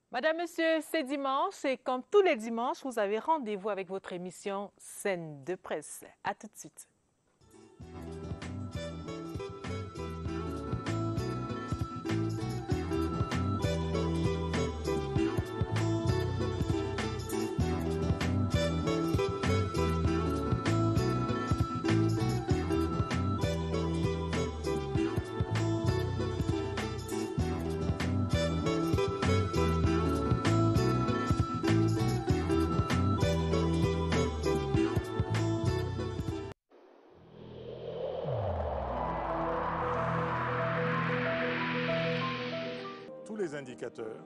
Madame, Monsieur, c'est dimanche et comme tous les dimanches, vous avez rendez-vous avec votre émission Scène de presse. À tout de suite. Tous les indicateurs,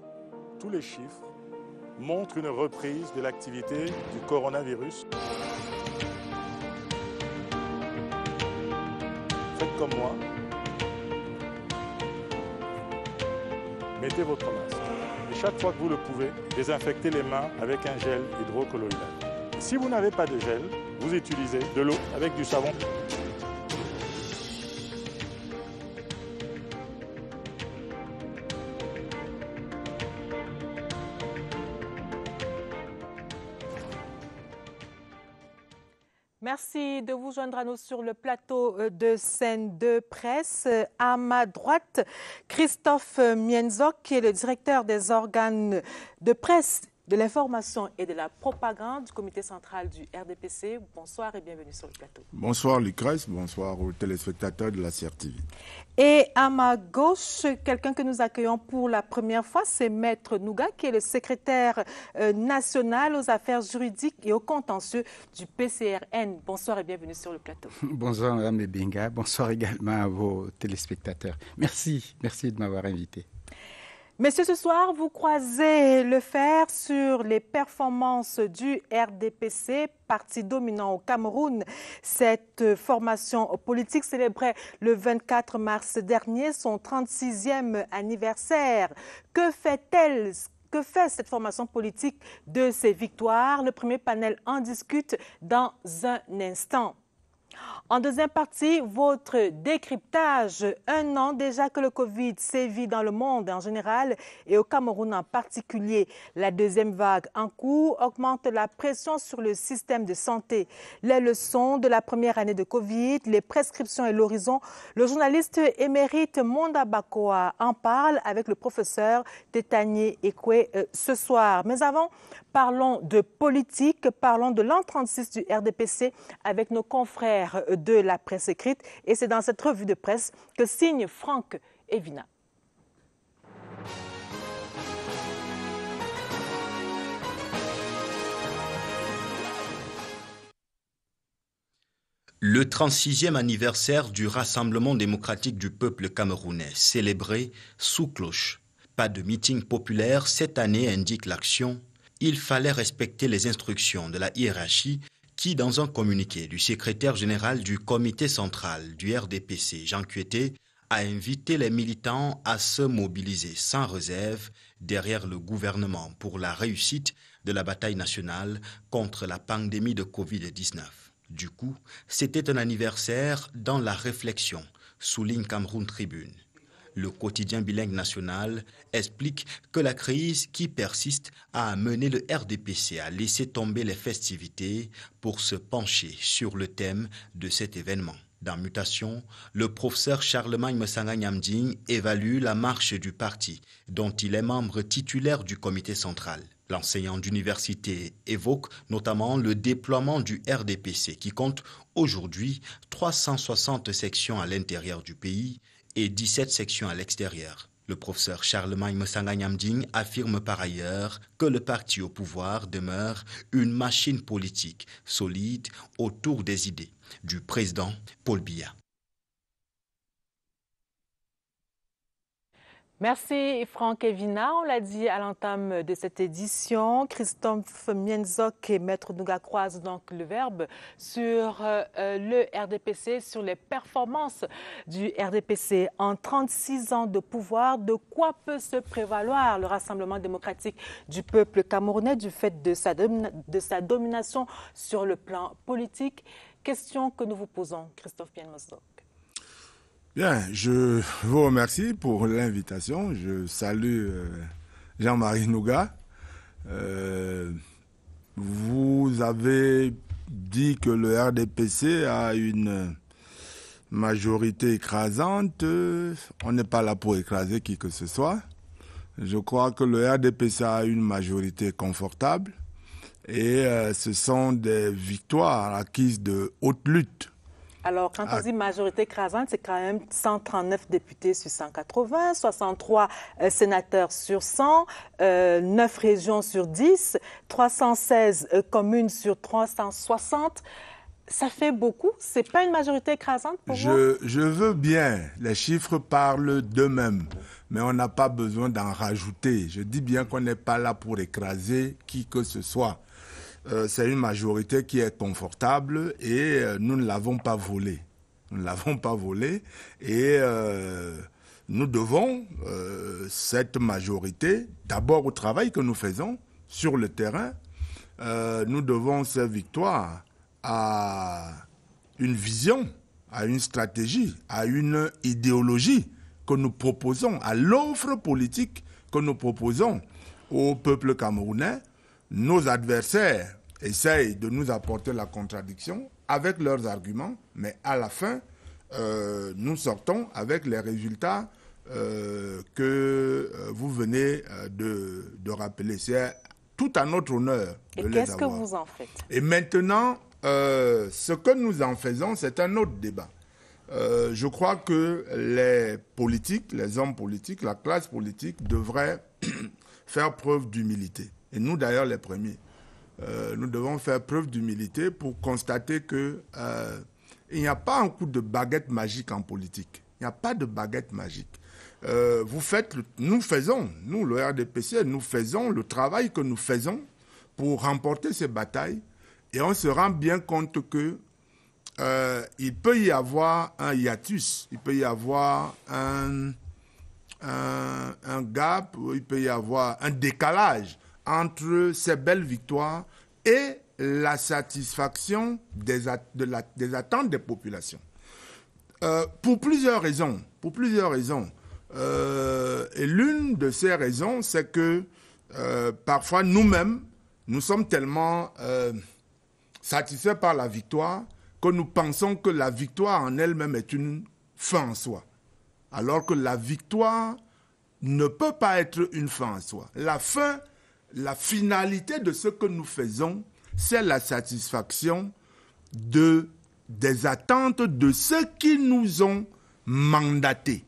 tous les chiffres montrent une reprise de l'activité du coronavirus. Faites comme moi. Mettez votre masque. Et chaque fois que vous le pouvez, désinfectez les mains avec un gel hydrocolloïdal. Si vous n'avez pas de gel, vous utilisez de l'eau avec du savon. Merci de vous joindre à nous sur le plateau de Scène de presse. À ma droite, Christophe Mienzok, qui est le directeur des organes de presse, de l'information et de la propagande du comité central du RDPC. Bonsoir et bienvenue sur le plateau. Bonsoir Lucrèce, bonsoir aux téléspectateurs de la CRTV. Et à ma gauche, quelqu'un que nous accueillons pour la première fois, c'est Maître Nouga, qui est le secrétaire national aux affaires juridiques et aux contentieux du PCRN. Bonsoir et bienvenue sur le plateau. Bonsoir Mme Benga, bonsoir également à vos téléspectateurs. Merci de m'avoir invité. Messieurs, ce soir, vous croisez le fer sur les performances du RDPC, parti dominant au Cameroun. Cette formation politique célébrait le 24 mars dernier son 36e anniversaire. Que fait-elle ? Que fait cette formation politique de ses victoires? Le premier panel en discute dans un instant. En deuxième partie, votre décryptage. Un an déjà que le Covid sévit dans le monde en général et au Cameroun en particulier. La deuxième vague en cours augmente la pression sur le système de santé. Les leçons de la première année de Covid, les prescriptions et l'horizon. Le journaliste émérite Monda Bakoa en parle avec le professeur Tétanié Ekwe ce soir. Mais avant, parlons de politique, parlons de l'an 36 du RDPC avec nos confrères de la presse écrite. Et c'est dans cette revue de presse que signe Franck Evina. Le 36e anniversaire du Rassemblement démocratique du peuple camerounais, célébré sous cloche. Pas de meeting populaire cette année, indique l'action. Il fallait respecter les instructions de la hiérarchie qui, dans un communiqué du secrétaire général du comité central du RDPC, Jean Kueté, a invité les militants à se mobiliser sans réserve derrière le gouvernement pour la réussite de la bataille nationale contre la pandémie de Covid-19. Du coup, c'était un anniversaire dans la réflexion, souligne Cameroun Tribune. Le quotidien bilingue national explique que la crise qui persiste a amené le RDPC à laisser tomber les festivités pour se pencher sur le thème de cet événement. Dans Mutation, le professeur Charlemagne Messanga Nyamding évalue la marche du parti, dont il est membre titulaire du comité central. L'enseignant d'université évoque notamment le déploiement du RDPC qui compte aujourd'hui 360 sections à l'intérieur du pays et 17 sections à l'extérieur. Le professeur Charlemagne Messanga Nyamding affirme par ailleurs que le parti au pouvoir demeure une machine politique solide autour des idées du président Paul Biya. Merci Franck Evina. On l'a dit à l'entame de cette édition. Christophe Mienzok et Maître Nouga croisent donc le verbe sur le RDPC, sur les performances du RDPC. En 36 ans de pouvoir, de quoi peut se prévaloir le Rassemblement démocratique du peuple camerounais du fait de sa domination sur le plan politique? Question que nous vous posons, Christophe Mienzok. Bien, je vous remercie pour l'invitation. Je salue Jean-Marie Nougat. Vous avez dit que le RDPC a une majorité écrasante. On n'est pas là pour écraser qui que ce soit. Je crois que le RDPC a une majorité confortable et ce sont des victoires acquises de haute lutte. Alors, quand on dit majorité écrasante, c'est quand même 139 députés sur 180, 63 sénateurs sur 100, 9 régions sur 10, 316 communes sur 360. Ça fait beaucoup. C'est pas une majorité écrasante pour vous? Je veux bien. Les chiffres parlent d'eux-mêmes. Mais on n'a pas besoin d'en rajouter. Je dis bien qu'on n'est pas là pour écraser qui que ce soit. C'est une majorité qui est confortable et nous ne l'avons pas volée. Nous ne l'avons pas volée et nous devons cette majorité d'abord au travail que nous faisons sur le terrain. Nous devons ces victoires à une vision, à une stratégie, à une idéologie que nous proposons, à l'offre politique que nous proposons au peuple camerounais. Nos adversaires essayent de nous apporter la contradiction avec leurs arguments, mais à la fin, nous sortons avec les résultats que vous venez de rappeler. C'est tout à notre honneur de les avoir. Et qu'est-ce que vous en faites? Et maintenant, ce que nous en faisons, c'est un autre débat. Je crois que les politiques, les hommes politiques, la classe politique devraient faire preuve d'humilité. Et nous, d'ailleurs, les premiers, nous devons faire preuve d'humilité pour constater que il n'y a pas un coup de baguette magique en politique. Il n'y a pas de baguette magique. Nous faisons, nous, le RDPC, nous faisons le travail que nous faisons pour remporter ces batailles et on se rend bien compte que il peut y avoir un hiatus, il peut y avoir un gap, il peut y avoir un décalage entre ces belles victoires et la satisfaction des attentes des populations. Pour plusieurs raisons. Et l'une de ces raisons, c'est que parfois nous-mêmes, nous sommes tellement satisfaits par la victoire que nous pensons que la victoire en elle-même est une fin en soi. Alors que la victoire ne peut pas être une fin en soi. La finalité de ce que nous faisons, c'est la satisfaction des attentes de ceux qui nous ont mandatés.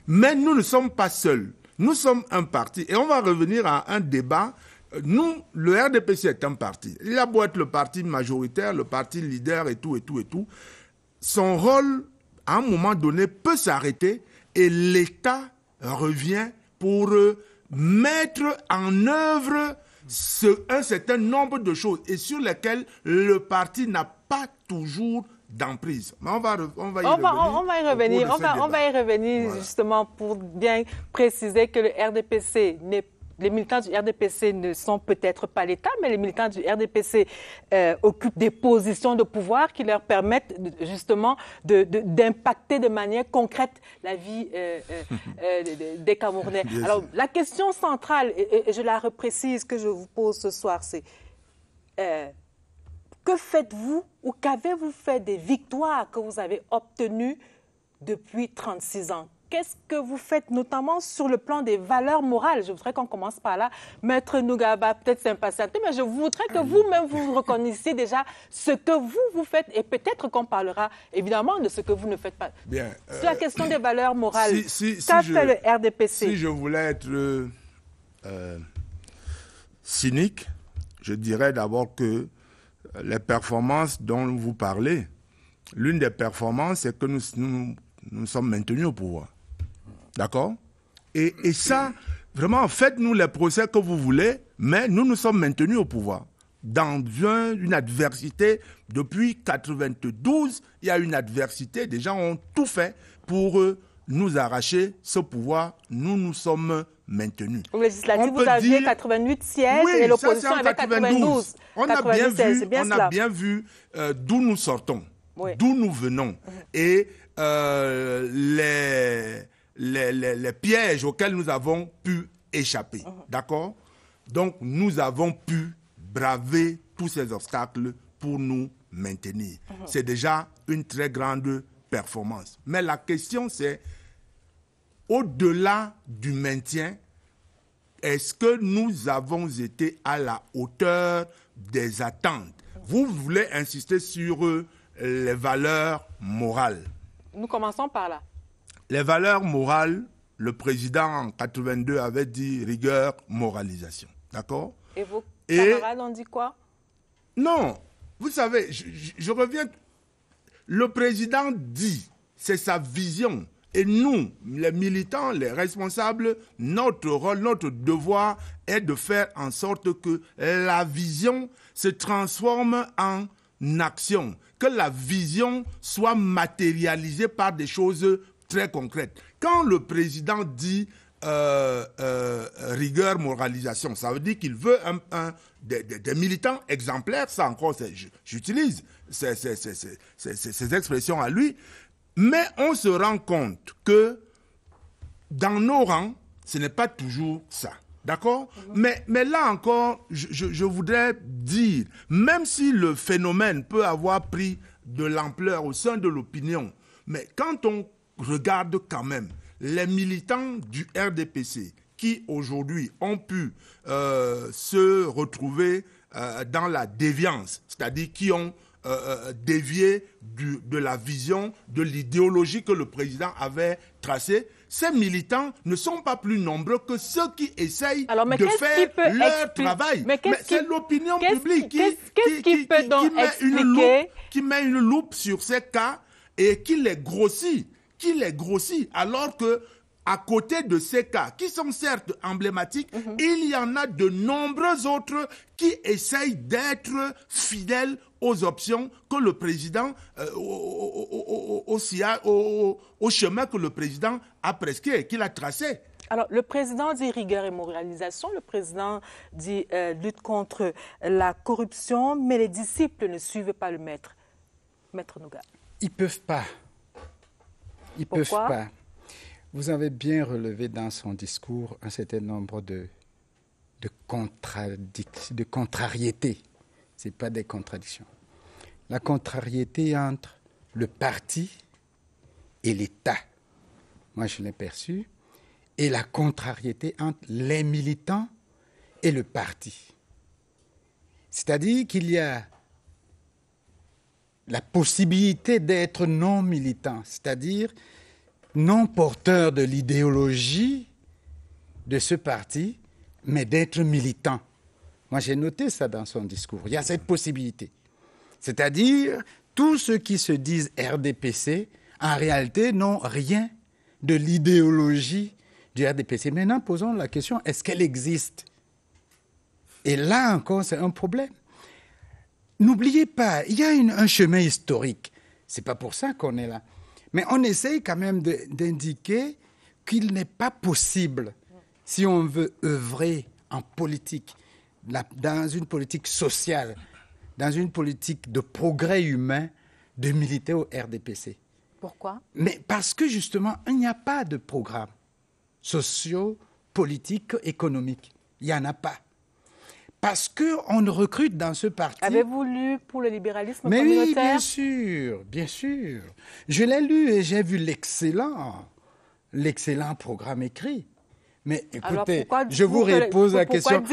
Mais nous ne sommes pas seuls. Nous sommes un parti. Et on va revenir à un débat. Nous, le RDPC est un parti. Il a beau être le parti majoritaire, le parti leader et tout. Son rôle, à un moment donné, peut s'arrêter et l'État revient pour mettre en œuvre un certain nombre de choses et sur lesquelles le parti n'a pas toujours d'emprise. Mais on va y revenir justement pour bien préciser que le RDPC les militants du RDPC ne sont peut-être pas l'État, mais les militants du RDPC occupent des positions de pouvoir qui leur permettent justement d'impacter de manière concrète la vie des Camerounais. Alors, la question centrale, et je la reprécise que je vous pose ce soir, c'est que faites-vous ou qu'avez-vous fait des victoires que vous avez obtenues depuis 36 ans? Qu'est-ce que vous faites, notamment sur le plan des valeurs morales? Je voudrais qu'on commence par là. Maître Nougaba, peut-être s'impatienter, mais je voudrais que vous-même vous reconnaissiez déjà ce que vous faites et peut-être qu'on parlera évidemment de ce que vous ne faites pas. Bien. Sur la question des valeurs morales, qu'a fait le RDPC? Si je voulais être cynique, je dirais d'abord que les performances dont vous parlez, l'une des performances, c'est que nous sommes maintenus au pouvoir. D'accord? Et ça, vraiment, faites-nous les procès que vous voulez, mais nous sommes maintenus au pouvoir. Dans une adversité, depuis 1992, il y a une adversité, des gens ont tout fait pour nous arracher ce pouvoir. Nous sommes maintenus. Au législatif, vous aviez 88 sièges et l'opposition avait 92. On a bien vu d'où nous sortons, d'où nous venons. Et les pièges auxquels nous avons pu échapper. D'accord? Donc, nous avons pu braver tous ces obstacles pour nous maintenir. C'est déjà une très grande performance. Mais la question, c'est, au-delà du maintien, est-ce que nous avons été à la hauteur des attentes? Vous voulez insister sur les valeurs morales. Nous commençons par là. Les valeurs morales, le président en 82 avait dit rigueur, moralisation. D'accord? Et vos camarades ont dit quoi? Non, vous savez, je reviens. Le président dit, c'est sa vision. Et nous, les militants, les responsables, notre rôle, notre devoir est de faire en sorte que la vision se transforme en action, que la vision soit matérialisée par des choses très concrètes. Quand le président dit rigueur, moralisation, ça veut dire qu'il veut des militants exemplaires, ça encore, j'utilise ces expressions à lui. Mais on se rend compte que dans nos rangs, ce n'est pas toujours ça. D'accord? Mais là encore, je voudrais dire, même si le phénomène peut avoir pris de l'ampleur au sein de l'opinion, mais quand on regarde quand même les militants du RDPC qui aujourd'hui ont pu se retrouver dans la déviance, c'est-à-dire qui ont dévié de la vision, de l'idéologie que le président avait tracée, ces militants ne sont pas plus nombreux que ceux qui essayent de faire leur travail. Mais c'est l'opinion publique qui met une loupe sur ces cas et qui les grossit, alors que à côté de ces cas, qui sont certes emblématiques, il y en a de nombreux autres qui essayent d'être fidèles aux options que le président, au chemin que le président a prescrit et qu'il a tracé. Alors, le président dit rigueur et moralisation, le président dit lutte contre la corruption, mais les disciples ne suivent pas le maître. Maître Nouga. Ils ne peuvent pas. Ils ne peuvent pas. Vous avez bien relevé dans son discours un certain nombre de contrariétés. Ce n'est pas des contradictions. La contrariété entre le parti et l'État, moi je l'ai perçu, et la contrariété entre les militants et le parti. C'est-à-dire qu'il y a la possibilité d'être non militant, c'est-à-dire non porteur de l'idéologie de ce parti, mais d'être militant. Moi, j'ai noté ça dans son discours. Il y a cette possibilité. C'est-à-dire, tous ceux qui se disent RDPC, en réalité, n'ont rien de l'idéologie du RDPC. Maintenant, posons la question, est-ce qu'elle existe? Et là encore, c'est un problème. N'oubliez pas, il y a un chemin historique. Ce n'est pas pour ça qu'on est là. Mais on essaye quand même d'indiquer qu'il n'est pas possible, si on veut œuvrer en politique, dans une politique sociale, dans une politique de progrès humain, de militer au RDPC. Pourquoi? Mais parce que justement, il n'y a pas de programme socio, politique, économique. Il n'y en a pas. Parce qu'on recrute dans ce parti... Avez-vous lu pour le libéralisme communautaire? Oui, bien sûr, bien sûr. Je l'ai lu et j'ai vu l'excellent programme écrit. Mais écoutez, je vous repose la question.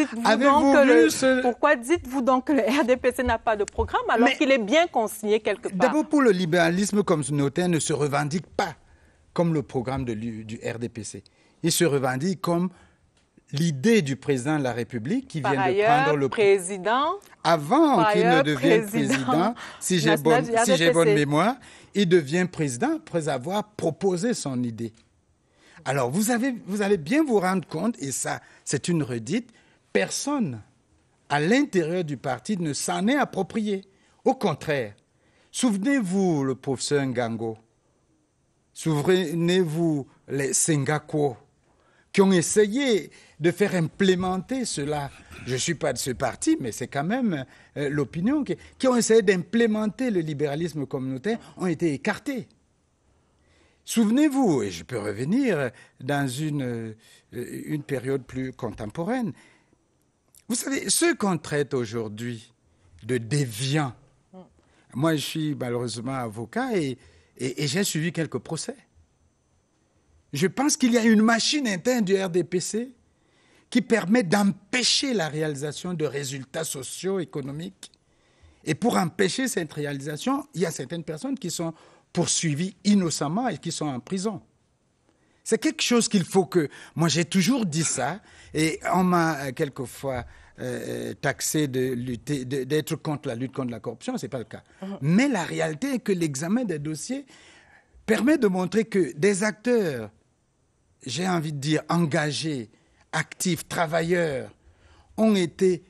Pourquoi dites-vous donc que le RDPC n'a pas de programme alors qu'il est bien consigné quelque part? D'abord, pour le libéralisme communautaire ne se revendique pas comme le programme du RDPC. Il se revendique comme l'idée du président de la République qui vient de prendre le président. Avant qu'il ne devienne président, si j'ai bonne mémoire, il devient président après avoir proposé son idée. Alors, vous allez bien vous rendre compte, et ça, c'est une redite, personne à l'intérieur du parti ne s'en est approprié. Au contraire, souvenez-vous le professeur Ngango, souvenez-vous les Sengako, qui ont essayé de faire implémenter cela. Je ne suis pas de ce parti, mais c'est quand même l'opinion, qui ont essayé d'implémenter le libéralisme communautaire, ont été écartés. Souvenez-vous, et je peux revenir dans une période plus contemporaine, vous savez, ceux qu'on traite aujourd'hui de déviants, moi je suis malheureusement avocat et j'ai suivi quelques procès. Je pense qu'il y a une machine interne du RDPC qui permet d'empêcher la réalisation de résultats sociaux, économiques. Et pour empêcher cette réalisation, il y a certaines personnes qui sont poursuivies innocemment et qui sont en prison. C'est quelque chose qu'il faut que... Moi, j'ai toujours dit ça, et on m'a quelquefois taxé d'être contre la lutte contre la corruption, ce n'est pas le cas. Mais la réalité est que l'examen des dossiers permet de montrer que des acteurs, j'ai envie de dire, engagés, actifs, travailleurs, ont été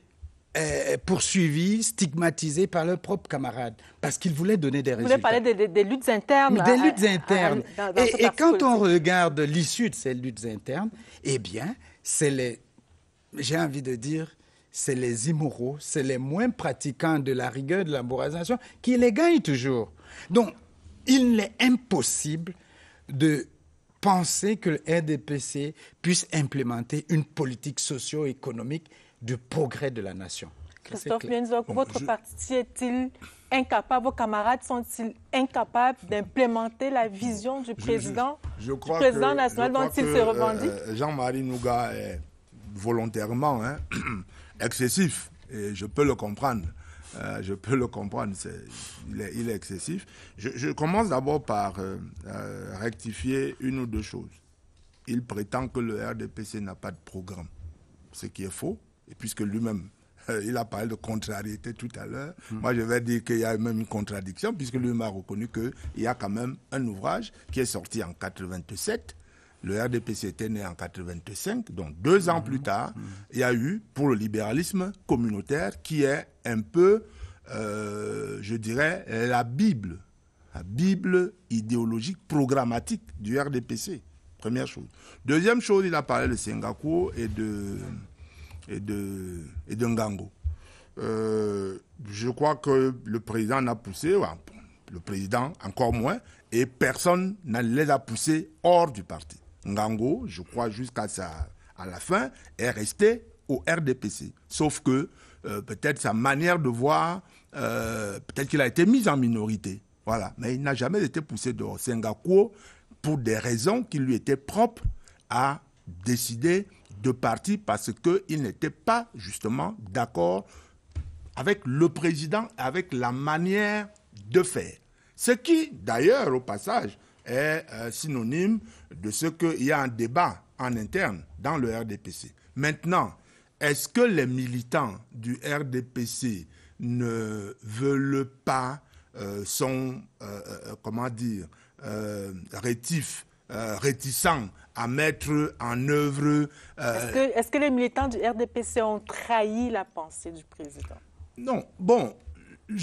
poursuivis, stigmatisés par leurs propres camarades, parce qu'ils voulaient donner des résultats. Vous voulez parler des luttes internes. Des luttes internes. Et quand on politique. regarde l'issue de ces luttes internes, eh bien, j'ai envie de dire, c'est les immoraux, c'est les moins pratiquants de la rigueur de l'embourgeoisation qui les gagnent toujours. Donc, il est impossible de penser que le RDPC puisse implémenter une politique socio-économique de progrès de la nation. Christophe Mienzok, votre parti est-il incapable, vos camarades sont-ils incapables d'implémenter la vision du président, national dont il se revendique? Jean-Marie Nouga est volontairement excessif, et je peux le comprendre. Il est excessif. Je commence d'abord par rectifier une ou deux choses. Il prétend que le RDPC n'a pas de programme, ce qui est faux, et puisque lui-même, il a parlé de contrariété tout à l'heure, moi je vais dire qu'il y a même une contradiction, puisque lui-même a reconnu qu'il y a quand même un ouvrage qui est sorti en 87. Le RDPC était né en 85, donc 2 ans plus tard, il y a eu, pour le libéralisme communautaire, qui est un peu, je dirais, la Bible idéologique, programmatique du RDPC. Première chose. Deuxième chose, il a parlé de Singapour et de Ngango. Je crois que le président n'a poussé, le président encore moins, et personne ne les a poussés hors du parti. Ngango, je crois jusqu'à la fin, est resté au RDPC. Sauf que peut-être sa manière de voir, peut-être qu'il a été mis en minorité. Voilà. Mais il n'a jamais été poussé dehors. Singapour, pour des raisons qui lui étaient propres, a décidé de partir parce qu'il n'était pas justement d'accord avec le président, avec la manière de faire. Ce qui, d'ailleurs, au passage, est synonyme de ce qu'il y a un débat en interne dans le RDPC. Maintenant, est-ce que les militants du RDPC ne veulent pas, sont, réticents à mettre en œuvre... Est-ce que les militants du RDPC ont trahi la pensée du président? Non, bon...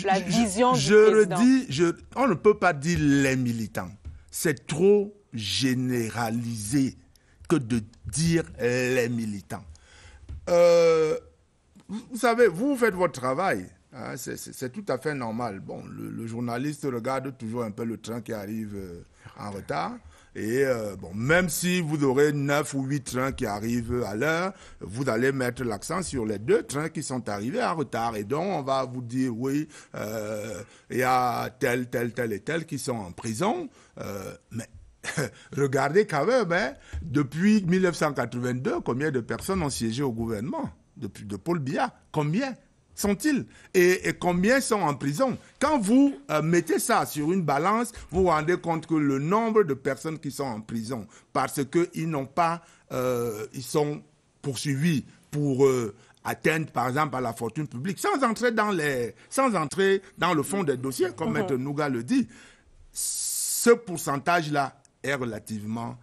La vision du président. On ne peut pas dire les militants. C'est trop généralisé que de dire les militants. Vous savez, vous faites votre travail. Hein, c'est tout à fait normal. Bon, le journaliste regarde toujours un peu le train qui arrive en retard. Et même si vous aurez 9 ou 8 trains qui arrivent à l'heure, vous allez mettre l'accent sur les 2 trains qui sont arrivés en retard. Et donc, on va vous dire, oui, il y a tel et tel qui sont en prison. Mais regardez quand même, depuis 1982, combien de personnes ont siégé au gouvernement de Paul Biya? Combien sont-ils et combien sont en prison? Quand vous mettez ça sur une balance, vous vous rendez compte que le nombre de personnes qui sont en prison parce qu'ils n'ont pas, ils sont poursuivis pour atteindre par exemple à la fortune publique, sans entrer dans le fond des dossiers, comme Maître Nouga le dit, ce pourcentage-là est relativement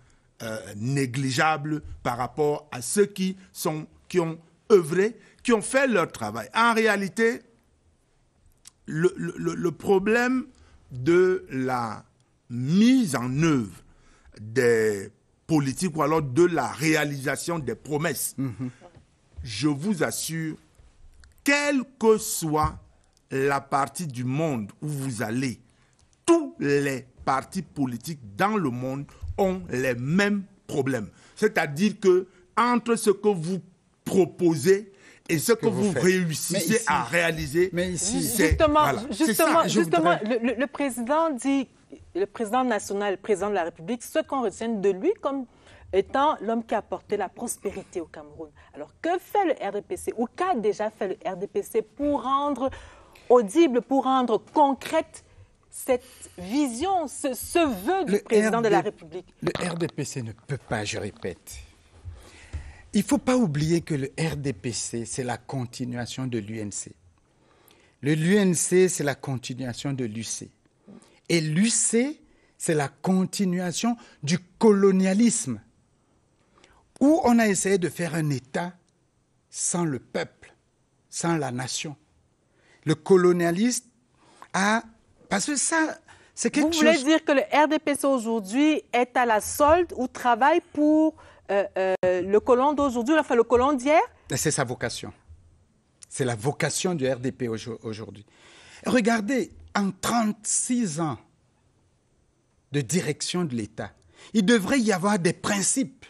négligeable par rapport à ceux qui ont œuvré, qui ont fait leur travail. En réalité, le problème de la mise en œuvre des politiques ou alors de la réalisation des promesses, je vous assure, quelle que soit la partie du monde où vous allez, tous les partis politiques dans le monde ont les mêmes problèmes. C'est-à-dire que entre ce que vous proposez et ce que vous réussissez à réaliser, justement, le président dit, le président national, le président de la République, ce qu'on retient de lui comme étant l'homme qui a apporté la prospérité au Cameroun. Alors, que fait le RDPC ou qu'a déjà fait le RDPC pour rendre audible, pour rendre concrète cette vision, ce vœu du président de la République? Le RDPC ne peut pas, je répète. Il ne faut pas oublier que le RDPC, c'est la continuation de l'UNC. L'UNC, c'est la continuation de l'UC. Et l'UC, c'est la continuation du colonialisme, où on a essayé de faire un État sans le peuple, sans la nation. Le colonialiste a... Parce que ça, c'est quelque chose... Vous voulez dire que le RDPC aujourd'hui est à la solde ou travaille pour le colon d'aujourd'hui, enfin le colon d'hier? C'est sa vocation. C'est la vocation du RDP aujourd'hui. Regardez, en 36 ans de direction de l'État, il devrait y avoir des principes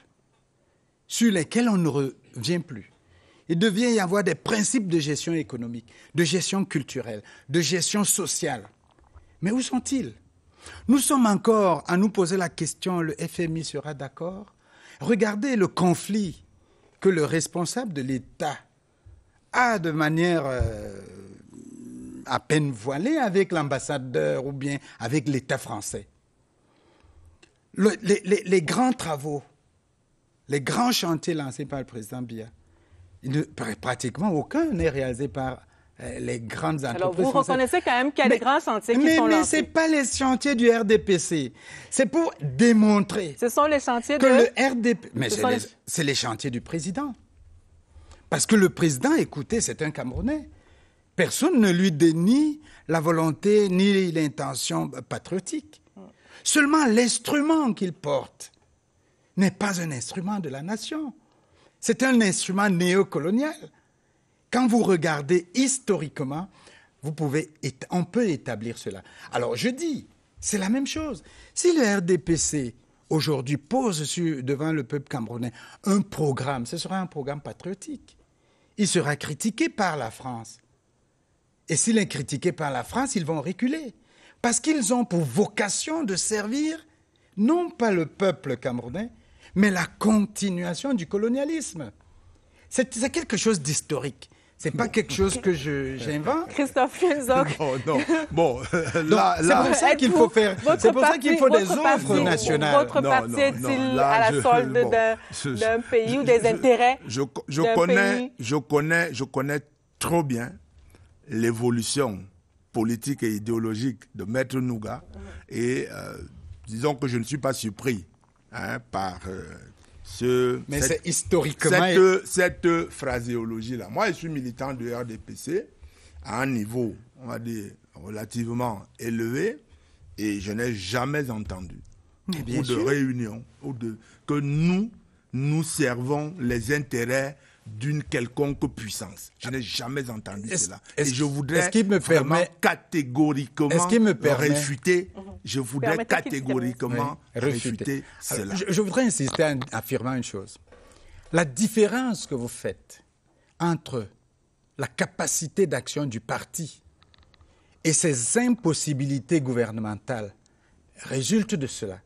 sur lesquels on ne revient plus. Il devrait y avoir des principes de gestion économique, de gestion culturelle, de gestion sociale. Mais où sont-ils? Nous sommes encore à nous poser la question, le FMI sera d'accord? Regardez le conflit que le responsable de l'État a de manière à peine voilée avec l'ambassadeur ou bien avec l'État français. Les grands travaux, les grands chantiers lancés par le président Biya, pratiquement aucun n'est réalisé par les grandes entreprises. Alors vous reconnaissez quand même qu'il y a des grands chantiers qui sont lancés. Mais ce n'est pas les chantiers du RDPC. C'est pour démontrer ce sont les chantiers que le RDP... Mais c'est les chantiers du président. Parce que le président, écoutez, c'est un Camerounais. Personne ne lui dénie la volonté ni l'intention patriotique. Seulement l'instrument qu'il porte n'est pas un instrument de la nation. C'est un instrument néocolonial. Quand vous regardez historiquement, on peut établir cela. Alors je dis, c'est la même chose. Si le RDPC aujourd'hui pose devant le peuple camerounais un programme, ce sera un programme patriotique. Il sera critiqué par la France. Et s'il est critiqué par la France, ils vont reculer. Parce qu'ils ont pour vocation de servir non pas le peuple camerounais, mais la continuation du colonialisme. C'est quelque chose d'historique. C'est pas quelque chose que j'invente. Christophe Kenzog. Non. Bon, là, c'est pour ça qu'il faut faire. C'est pour ça qu'il faut des offres nationales. Votre parti est-il à la solde d'un pays ou des intérêts je connais trop bien l'évolution politique et idéologique de Maître Nouga et disons que je ne suis pas surpris par cette phraséologie-là. Moi, je suis militant du RDPC à un niveau, on va dire, relativement élevé et je n'ai jamais entendu de réunion que nous servons les intérêts d'une quelconque puissance. Je n'ai jamais entendu cela. Et je voudrais catégoriquement réfuter. Je voudrais catégoriquement réfuter cela. Je voudrais insister en affirmant une chose. La différence que vous faites entre la capacité d'action du parti et ses impossibilités gouvernementales résulte de cela.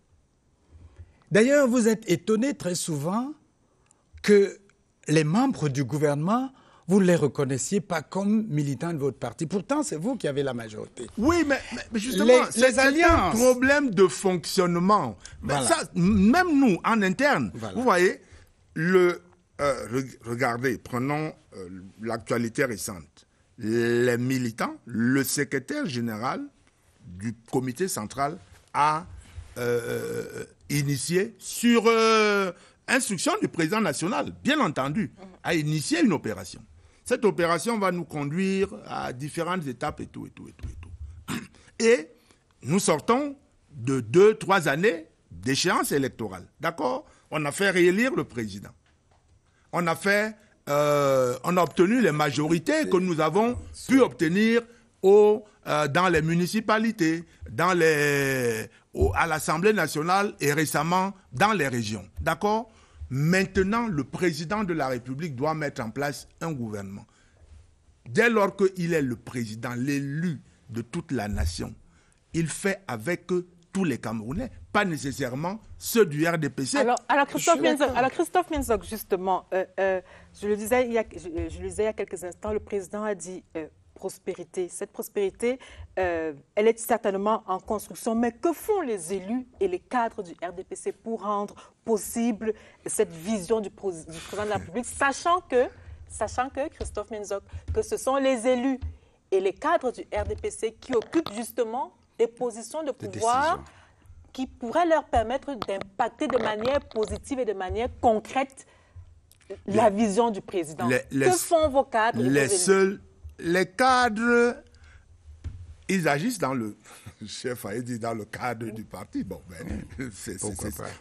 D'ailleurs, vous êtes étonné très souvent que les membres du gouvernement, vous ne les reconnaissiez pas comme militants de votre parti. Pourtant, c'est vous qui avez la majorité. Oui, mais justement, c'est un problème de fonctionnement. Voilà. Ça, même nous, en interne, vous voyez, regardez, prenons l'actualité récente. Les militants, le secrétaire général du comité central a initié sur... instruction du président national, bien entendu, a initié une opération. Cette opération va nous conduire à différentes étapes et tout. Et nous sortons de 2-3 années d'échéance électorale. D'accord? On a fait réélire le président. On a obtenu les majorités que nous avons pu obtenir dans les municipalités, à l'Assemblée nationale et récemment dans les régions. D'accord? Maintenant, le président de la République doit mettre en place un gouvernement. Dès lors qu'il est le président, l'élu de toute la nation, il fait avec tous les Camerounais, pas nécessairement ceux du RDPC. Alors Christophe Minzog, justement, je le disais il y a quelques instants, le président a dit prospérité. Cette prospérité, elle est certainement en construction, mais que font les élus et les cadres du RDPC pour rendre possible cette vision du président de la République, sachant que Christophe Minzog, que ce sont les élus et les cadres du RDPC qui occupent justement des positions de pouvoir qui pourraient leur permettre d'impacter de manière positive et de manière concrète la vision du président. Que font vos cadres et vos élus? Les cadres, ils agissent dans le... Chef a dit dans le cadre du parti. Bon, ben,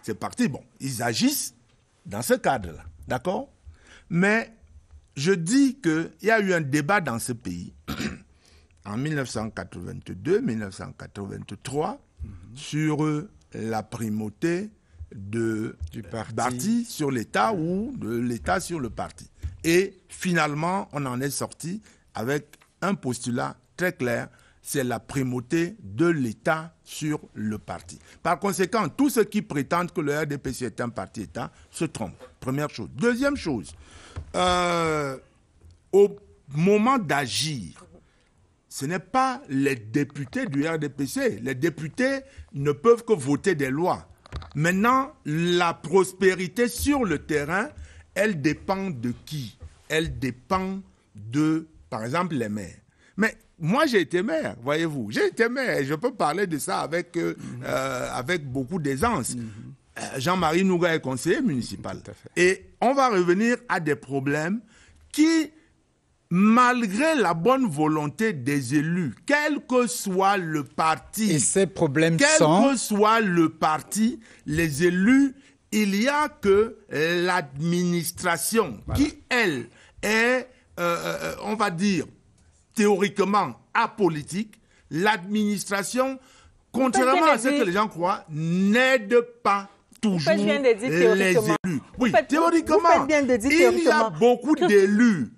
c'est parti. Bon, ils agissent dans ce cadre-là, d'accord? Mais je dis qu'il y a eu un débat dans ce pays en 1982, 1983, sur la primauté du parti sur l'État ou de l'État sur le parti. Et finalement, on en est sorti avec un postulat très clair, c'est la primauté de l'État sur le parti. Par conséquent, tous ceux qui prétendent que le RDPC est un parti-État se trompent. Première chose. Deuxième chose, au moment d'agir, ce n'est pas les députés du RDPC. Les députés ne peuvent que voter des lois. Maintenant, la prospérité sur le terrain, elle dépend de qui? Elle dépend de, par exemple, les maires. Mais moi, j'ai été maire, voyez-vous. J'ai été maire et je peux parler de ça avec beaucoup d'aisance. Jean-Marie Nouga est conseiller municipal. Et on va revenir à des problèmes qui, malgré la bonne volonté des élus, quel que soit le parti, et ces problèmes quel que soit le parti, les élus, il y a que l'administration qui, elle, est, on va dire, théoriquement apolitique. L'administration, contrairement à ce que les gens croient, n'aide pas toujours les élus. Oui, théoriquement, il y a beaucoup d'élus,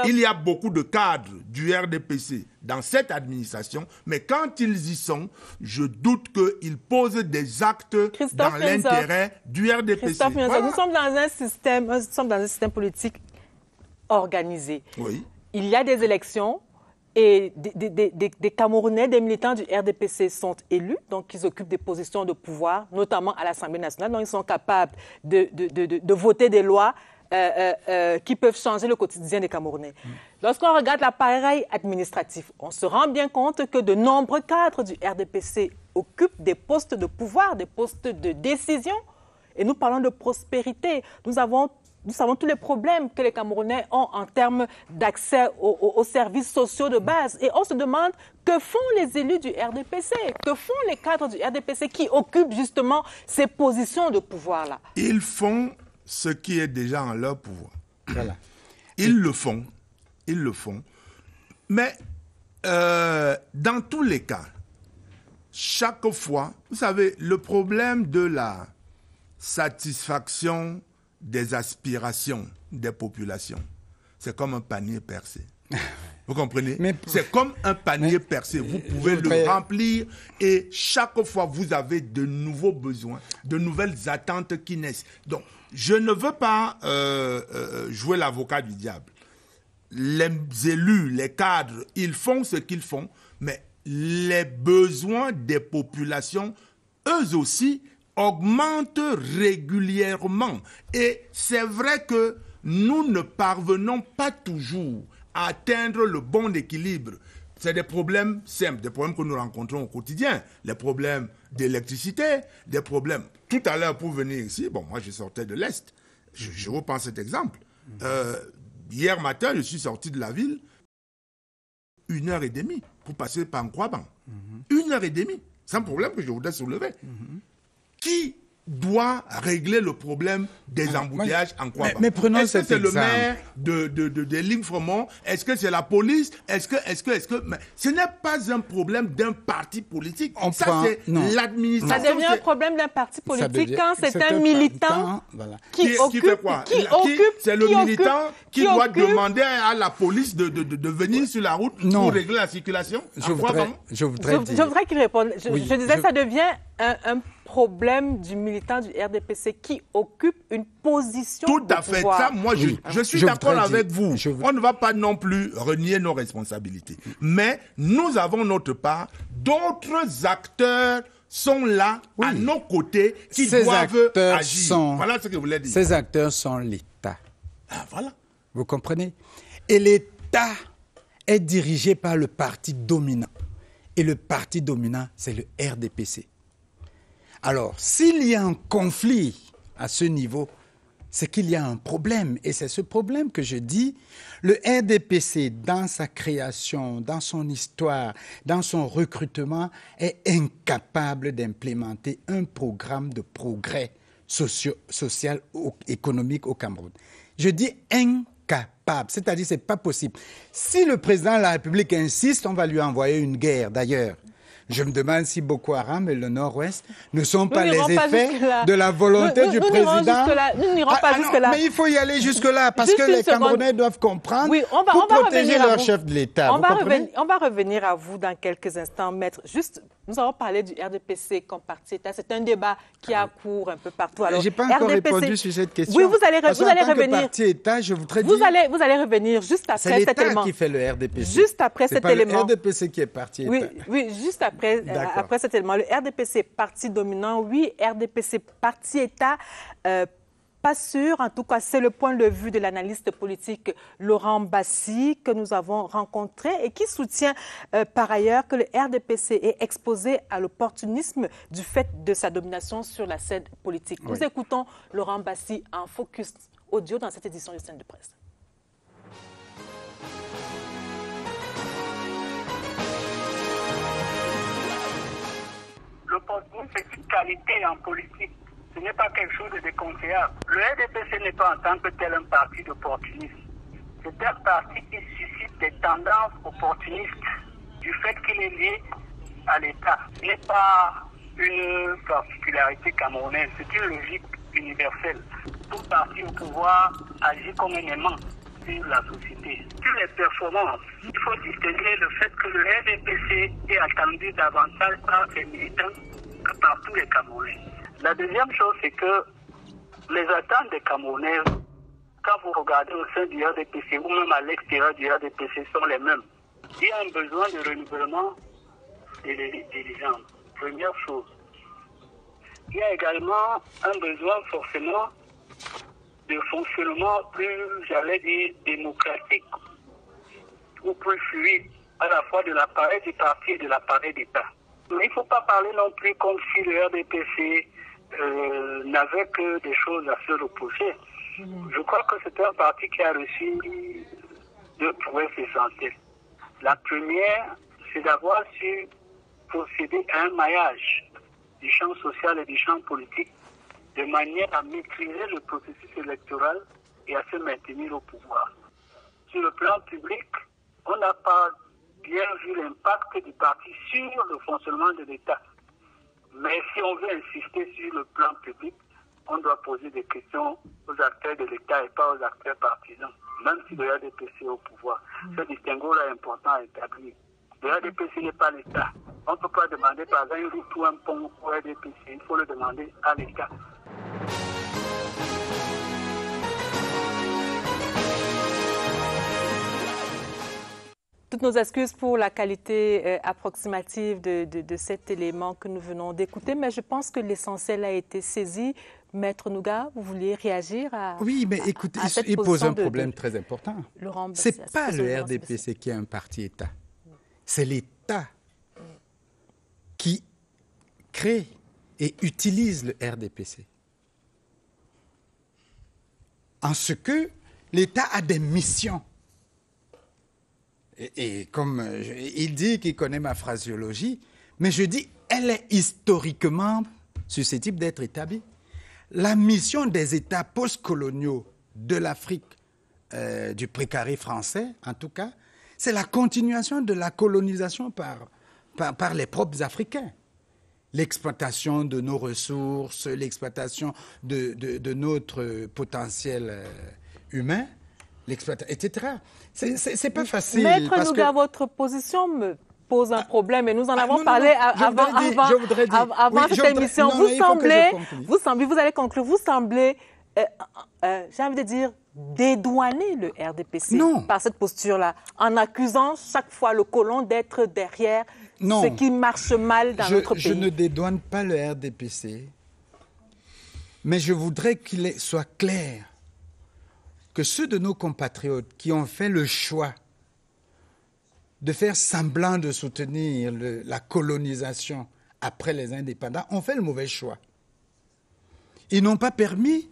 il y a beaucoup de cadres du RDPC dans cette administration, mais quand ils y sont, je doute qu'ils posent des actes dans l'intérêt du RDPC. Voilà. Nous sommes dans un système politique organisé. Oui. Il y a des élections et des Camerounais, des militants du RDPC sont élus, donc ils occupent des positions de pouvoir, notamment à l'Assemblée nationale, donc ils sont capables de voter des lois qui peuvent changer le quotidien des Camerounais. Lorsqu'on regarde l'appareil administratif, on se rend bien compte que de nombreux cadres du RDPC occupent des postes de pouvoir, des postes de décision, et nous parlons de prospérité. Nous savons tous les problèmes que les Camerounais ont en termes d'accès aux services sociaux de base. Et on se demande que font les élus du RDPC, que font les cadres du RDPC qui occupent justement ces positions de pouvoir-là. Ils font ce qui est déjà en leur pouvoir. Voilà. Ils le font. Mais dans tous les cas, chaque fois, vous savez, le problème de la satisfaction des aspirations des populations, c'est comme un panier percé. Vous comprenez? C'est comme un panier percé. Vous pouvez le remplir et chaque fois, vous avez de nouveaux besoins, de nouvelles attentes qui naissent. Donc, je ne veux pas jouer l'avocat du diable. Les élus, les cadres, ils font ce qu'ils font, mais les besoins des populations, eux aussi, augmente régulièrement. Et c'est vrai que nous ne parvenons pas toujours à atteindre le bon équilibre. C'est des problèmes simples, des problèmes que nous rencontrons au quotidien. Les problèmes d'électricité, des problèmes... Tout à l'heure, pour venir ici, bon, moi je sortais de l'Est. Je reprends cet exemple. Hier matin, je suis sorti de la ville 1h30 pour passer par Nkwaban. 1h30. C'est un problème que je voudrais soulever. Qui doit régler le problème des embouteillages en Kouaba? Mais prenons Est-ce que cet c'est le exemple. maire de Limfremont? Est-ce que c'est la police? Est-ce que... Mais ce n'est pas un problème d'un parti politique. C'est l'administration. Ça devient un problème d'un parti politique quand c'est un militant voilà. qui fait quoi? C'est le militant qui doit demander à la police de venir sur la route pour régler la circulation. Je voudrais qu'il réponde. Je disais, ça devient un problème du militant du RDPC qui occupe une position tout à fait. pouvoir. Ça, moi, je suis d'accord avec vous. On ne va pas non plus renier nos responsabilités. Mais nous avons notre part. D'autres acteurs sont là, à nos côtés, qui doivent agir. Voilà ce que je voulais dire. Ces acteurs sont l'État. Ah, voilà. Vous comprenez? Et l'État est dirigé par le parti dominant. Et le parti dominant, c'est le RDPC. Alors, s'il y a un conflit à ce niveau, c'est qu'il y a un problème. Et c'est ce problème que je dis. Le RDPC, dans sa création, dans son histoire, dans son recrutement, est incapable d'implémenter un programme de progrès social, économique au Cameroun. Je dis incapable, c'est-à-dire c'est pas possible. Si le président de la République insiste, on va lui envoyer une guerre d'ailleurs. Je me demande si Boko Haram et le Nord-Ouest ne sont pas les effets de la volonté du président. Nous n'irons pas jusque-là. Mais il faut y aller jusque-là parce que les Camerounais doivent comprendre pour protéger leur chef de l'État. On va revenir à vous dans quelques instants, maître. Juste, nous avons parlé du RDPC comme parti État. C'est un débat qui a cours un peu partout. Je n'ai pas encore répondu sur cette question. Oui, vous allez revenir. Parti État, je voudrais dire. Vous allez revenir juste après cet élément. C'est l'État qui fait le RDPC. Juste après cet élément. C'est pas le RDPC qui est parti État. Oui, juste après cet élément. Le RDPC parti dominant, oui, RDPC parti État. Pas sûr, en tout cas, c'est le point de vue de l'analyste politique Laurent Bassi que nous avons rencontré et qui soutient par ailleurs que le RDPC est exposé à l'opportunisme du fait de sa domination sur la scène politique. Oui. Nous écoutons Laurent Bassi en focus audio dans cette édition de Scène de Presse. L'opportunisme, c'est une qualité en politique. Ce n'est pas quelque chose de déconseillable. Le RDPC n'est pas en tant que tel un parti d'opportunisme. C'est un parti qui suscite des tendances opportunistes du fait qu'il est lié à l'État. Ce n'est pas une particularité camerounaise, c'est une logique universelle. Tout parti au pouvoir agit comme un aimant sur la société. Sur les performances, il faut distinguer le fait que le RDPC est attendu davantage par les militants que par tous les Camerounais. La deuxième chose, c'est que les attentes des Camerounais, quand vous regardez au sein du RDPC ou même à l'extérieur du RDPC, sont les mêmes. Il y a un besoin de renouvellement des dirigeants. Première chose. Il y a également un besoin forcément de fonctionnement plus, j'allais dire, démocratique ou plus fluide, à la fois de l'appareil du parti et de l'appareil d'État. Mais il ne faut pas parler non plus comme si le RDPC n'avait que des choses à se reprocher. Je crois que c'est un parti qui a reçu deux prouesses essentielles. La première, c'est d'avoir su procéder à un maillage du champ social et du champ politique de manière à maîtriser le processus électoral et à se maintenir au pouvoir. Sur le plan public, on n'a pas bien vu l'impact du parti sur le fonctionnement de l'État. Mais si on veut insister sur le plan public, on doit poser des questions aux acteurs de l'État et pas aux acteurs partisans, même si le RDPC est au pouvoir. Ce distinguo-là est important à établir. Le RDPC n'est pas l'État. On ne peut pas demander par exemple une route ou un pont au RDPC. Il faut le demander à l'État. Toutes nos excuses pour la qualité approximative de cet élément que nous venons d'écouter, mais je pense que l'essentiel a été saisi. Maître Nouga, vous vouliez réagir à Oui, mais écoutez, il pose un problème très important. Ce n'est pas le RDPC qui est un parti-État. C'est l'État qui crée et utilise le RDPC. En ce que l'État a des missions. Et comme il dit qu'il connaît ma phraséologie, mais je dis, elle est historiquement susceptible d'être établie. la mission des États postcoloniaux de l'Afrique, du précaré français en tout cas, c'est la continuation de la colonisation par les propres Africains. L'exploitation de nos ressources, l'exploitation de notre potentiel humain, etc. C'est pas facile. Maître Nouga, votre position me pose un problème et nous en avons parlé avant cette émission. Vous allez conclure, vous semblez, j'ai envie de dire, dédouaner le RDPC par cette posture-là, en accusant chaque fois le colon d'être derrière ce qui marche mal dans notre pays. Je ne dédouane pas le RDPC, mais je voudrais qu'il soit clair que ceux de nos compatriotes qui ont fait le choix de faire semblant de soutenir la colonisation après les indépendants ont fait le mauvais choix. Ils n'ont pas permis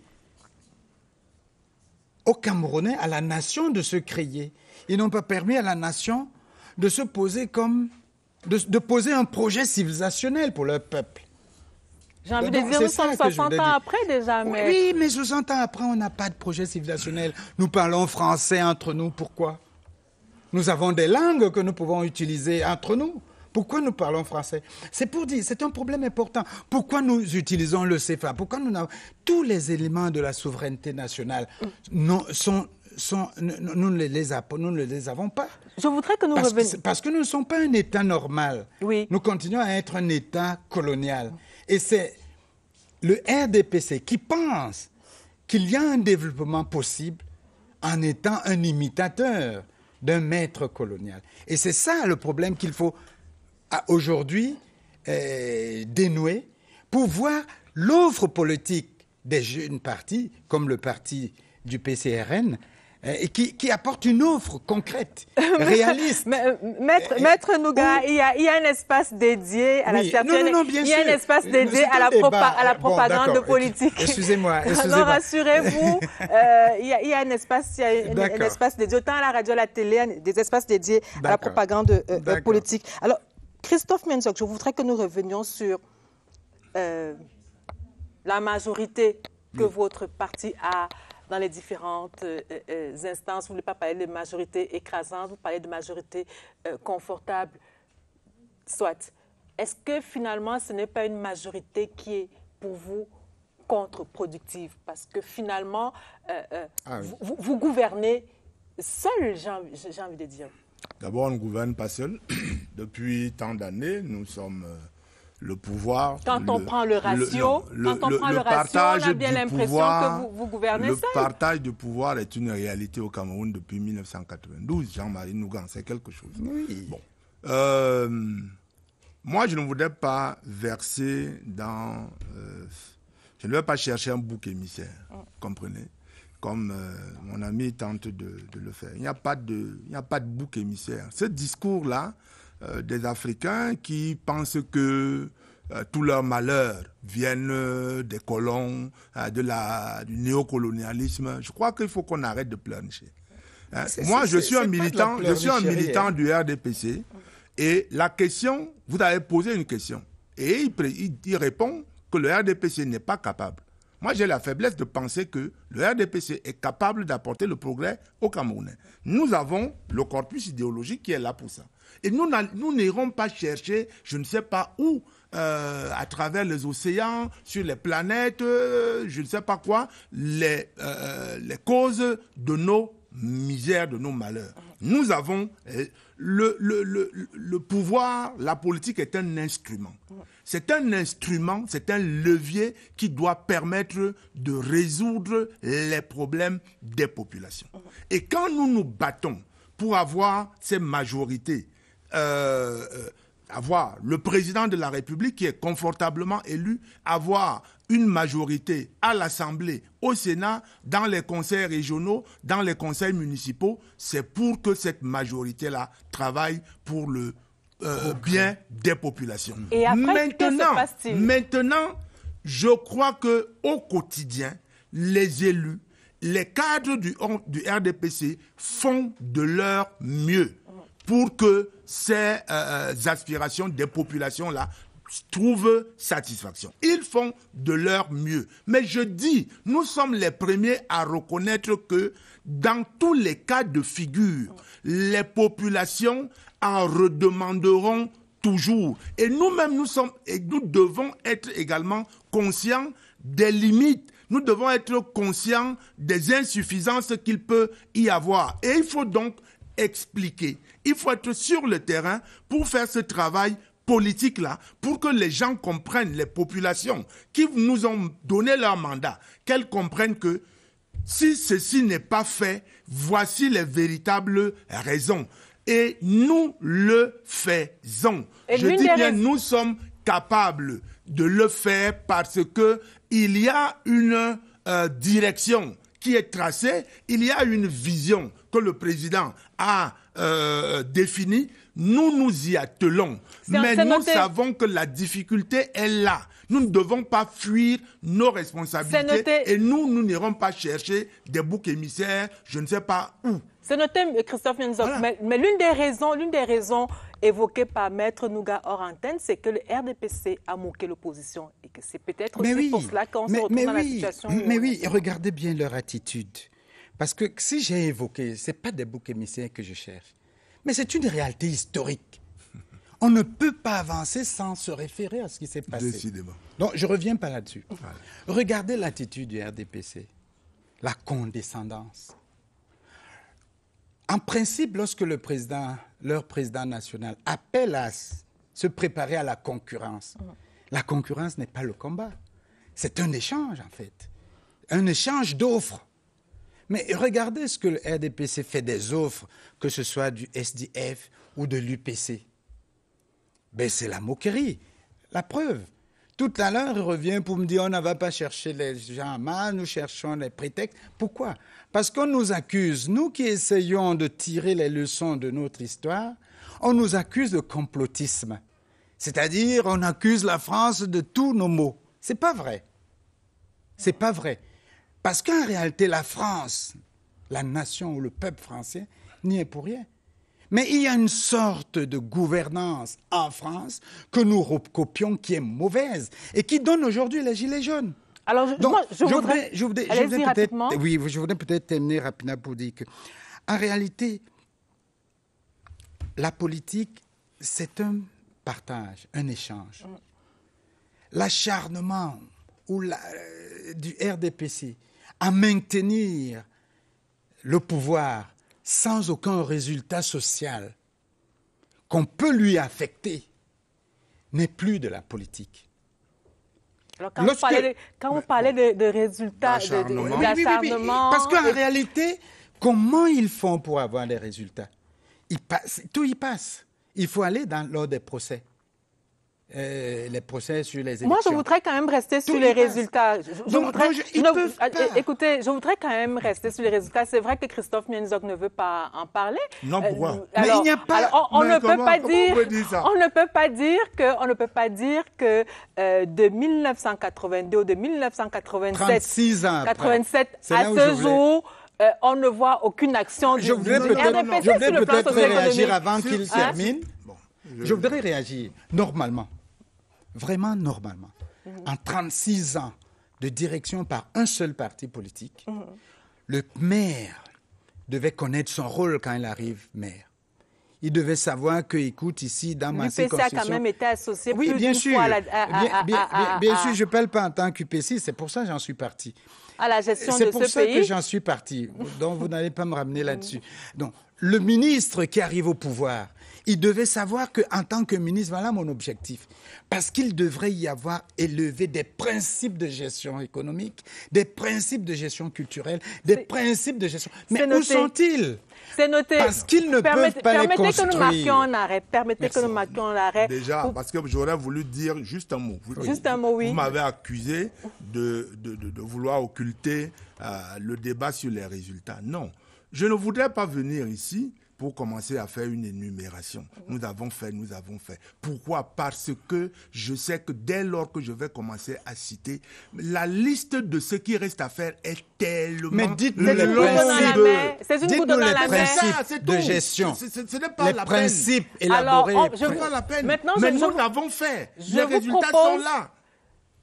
aux Camerounais, à la nation de se créer. Ils n'ont pas permis à la nation de se poser de poser un projet civilisationnel pour leur peuple. J'ai envie de dire, nous sommes 60 ans après déjà. Mais... Oui, mais 60 ans après, on n'a pas de projet civilisationnel. Nous parlons français entre nous. Pourquoi? Nous avons des langues que nous pouvons utiliser entre nous. Pourquoi nous parlons français? C'est pour dire, c'est un problème important. Pourquoi nous utilisons le CFA? Pourquoi nous n'avons... Tous les éléments de la souveraineté nationale nous ne les avons pas. Je voudrais que nous revenions... Parce que nous ne sommes pas un État normal. Oui. Nous continuons à être un État colonial. Et c'est le RDPC qui pense qu'il y a un développement possible en étant un imitateur d'un maître colonial. Et c'est ça le problème qu'il faut aujourd'hui dénouer pour voir l'offre politique des jeunes partis, comme le parti du PCRN, et qui apporte une offre concrète, réaliste. Maître Nouga, il y a un espace dédié à la certaine... bien il y a sûr. un espace dédié à la propagande politique. Excusez-moi. Alors rassurez-vous, il y a un espace dédié, autant à la radio, à la télé, des espaces dédiés à la propagande politique. Alors, Christophe Mienzok, je voudrais que nous revenions sur la majorité que votre parti a dans les différentes instances. Vous ne voulez pas parler de majorité écrasante, vous parlez de majorité confortable. Soit. Est-ce que finalement, ce n'est pas une majorité qui est pour vous contre-productive? Parce que finalement, vous gouvernez seul, j'ai envie de dire. D'abord, on ne gouverne pas seul. Depuis tant d'années, nous sommes le pouvoir. Quand on prend le ratio, on a bien l'impression que vous gouvernez seul. Le partage du pouvoir est une réalité au Cameroun depuis 1992. Jean-Marie Nougan, c'est quelque chose. Oui. Bon. Moi, je ne voudrais pas verser dans... je ne vais pas chercher un bouc émissaire, comprenez? Comme mon ami tente de le faire. Il n'y a pas de bouc émissaire. Ce discours-là, des Africains qui pensent que tous leurs malheurs viennent des colons, du néocolonialisme, je crois qu'il faut qu'on arrête de pleurnicher. Moi, je suis un militant du RDPC et la question, vous avez posé une question et il répond que le RDPC n'est pas capable. Moi, j'ai la faiblesse de penser que le RDPC est capable d'apporter le progrès aux Camerounais. Nous avons le corpus idéologique qui est là pour ça. Et nous n'irons pas chercher, je ne sais pas où, à travers les océans, sur les planètes, je ne sais pas quoi, les causes de nos misères, de nos malheurs. Nous avons le pouvoir, la politique est un instrument. C'est un instrument, c'est un levier qui doit permettre de résoudre les problèmes des populations. Et quand nous nous battons pour avoir ces majorités, avoir le président de la République qui est confortablement élu, avoir une majorité à l'Assemblée, au Sénat, dans les conseils régionaux, dans les conseils municipaux, c'est pour que cette majorité-là travaille pour le bien des populations. Et après, que se passe-t-il? Maintenant, je crois qu'au quotidien, les élus, les cadres du RDPC font de leur mieux pour que ces aspirations des populations-là trouvent satisfaction. Ils font de leur mieux. Mais je dis, nous sommes les premiers à reconnaître que dans tous les cas de figure, les populations en redemanderont toujours. Et nous-mêmes, nous devons être également conscients des limites. Nous devons être conscients des insuffisances qu'il peut y avoir. Et il faut donc expliquer. Il faut être sur le terrain pour faire ce travail politique-là, pour que les gens comprennent, les populations qui nous ont donné leur mandat, qu'elles comprennent que si ceci n'est pas fait, voici les véritables raisons. Et nous le faisons. Je dis bien, nous sommes capables de le faire parce que il y a une direction qui est tracée, il y a une vision que le président a définie. Nous nous y attelons, mais nous savons que la difficulté est là. Nous ne devons pas fuir nos responsabilités et nous n'irons pas chercher des boucs émissaires, je ne sais pas où. C'est noté, Christophe Mienzok, voilà. Mais l'une des raisons évoquées par Maître Nouga hors antenne, c'est que le RDPC a moqué l'opposition et que c'est peut-être aussi pour cela qu'on se retrouve dans la situation. Mais oui, regardez bien leur attitude. Parce que si j'ai évoqué, ce n'est pas des boucs émissaires que je cherche, mais c'est une réalité historique. On ne peut pas avancer sans se référer à ce qui s'est passé. Décidément. Donc, je ne reviens pas là-dessus. Voilà. Regardez l'attitude du RDPC, la condescendance. En principe, lorsque leur président national appelle à se préparer à la concurrence n'est pas le combat. C'est un échange, en fait. Un échange d'offres. Mais regardez ce que le RDPC fait des offres, que ce soit du SDF ou de l'UPC. Ben, c'est la moquerie. La preuve. Tout à l'heure, il revient pour me dire on ne va pas chercher les gens mal, nous cherchons les prétextes. Pourquoi? Parce qu'on nous accuse, nous qui essayons de tirer les leçons de notre histoire, on nous accuse de complotisme. C'est-à-dire, on accuse la France de tous nos maux. C'est pas vrai. C'est pas vrai. Parce qu'en réalité, la France, la nation ou le peuple français, n'y est pour rien. Mais il y a une sorte de gouvernance en France que nous recopions qui est mauvaise et qui donne aujourd'hui les gilets jaunes. Alors, je voudrais peut-être terminer rapidement pour dire que, en réalité, la politique, c'est un partage, un échange. L'acharnement du RDPC à maintenir le pouvoir sans aucun résultat social qu'on peut lui affecter n'est plus de la politique. Alors, quand vous parlez de résultats, d'acharnement... Parce qu'en réalité, comment ils font pour avoir des résultats? Tout y passe. Il faut aller lors des procès. Les procès sur les élections. Moi, je voudrais quand même rester sur les résultats. Écoutez, je voudrais quand même rester sur les résultats. C'est vrai que Christophe Mienzok ne veut pas en parler. Non, pourquoi? Mais il n'y a pas... On ne peut pas dire que de 1982 ou de 1987 36 ans à ce jour... on ne voit aucune action du RDPC sur le plan socio-économique. Réagir avant qu'il termine. Je voudrais réagir normalement, vraiment normalement. En 36 ans de direction par un seul parti politique, le maire devait connaître son rôle quand il arrive maire. Il devait savoir que, écoute, ici, dans ma circonscription... L'UPC a quand même été associé plus d'une fois bien sûr, je ne parle pas en tant qu'UPC, c'est pour ça que j'en suis parti. À la gestion de ce pays. C'est pour ça que j'en suis parti, donc vous n'allez pas me ramener là-dessus. Donc, le ministre qui arrive au pouvoir, il devait savoir qu'en tant que ministre, voilà mon objectif. Parce qu'il devrait y avoir élevé des principes de gestion économique, des principes de gestion culturelle, des principes de gestion... Mais où sont-ils? C'est noté. Parce qu'ils ne peuvent pas les construire. Permettez que nous marquions un arrêt. Déjà, parce que j'aurais voulu dire juste un mot. Vous m'avez accusé de vouloir occulter le débat sur les résultats. Non, je ne voudrais pas venir ici pour commencer à faire une énumération. Nous avons fait. Pourquoi? Parce que je sais que dès lors que je vais commencer à citer, la liste de ce qui reste à faire est tellement... Mais dites-nous les principes de gestion. Ce n'est pas la peine. Les principes élaborés. Alors, ce n'est pas la peine. Mais nous l'avons fait. Les résultats sont là.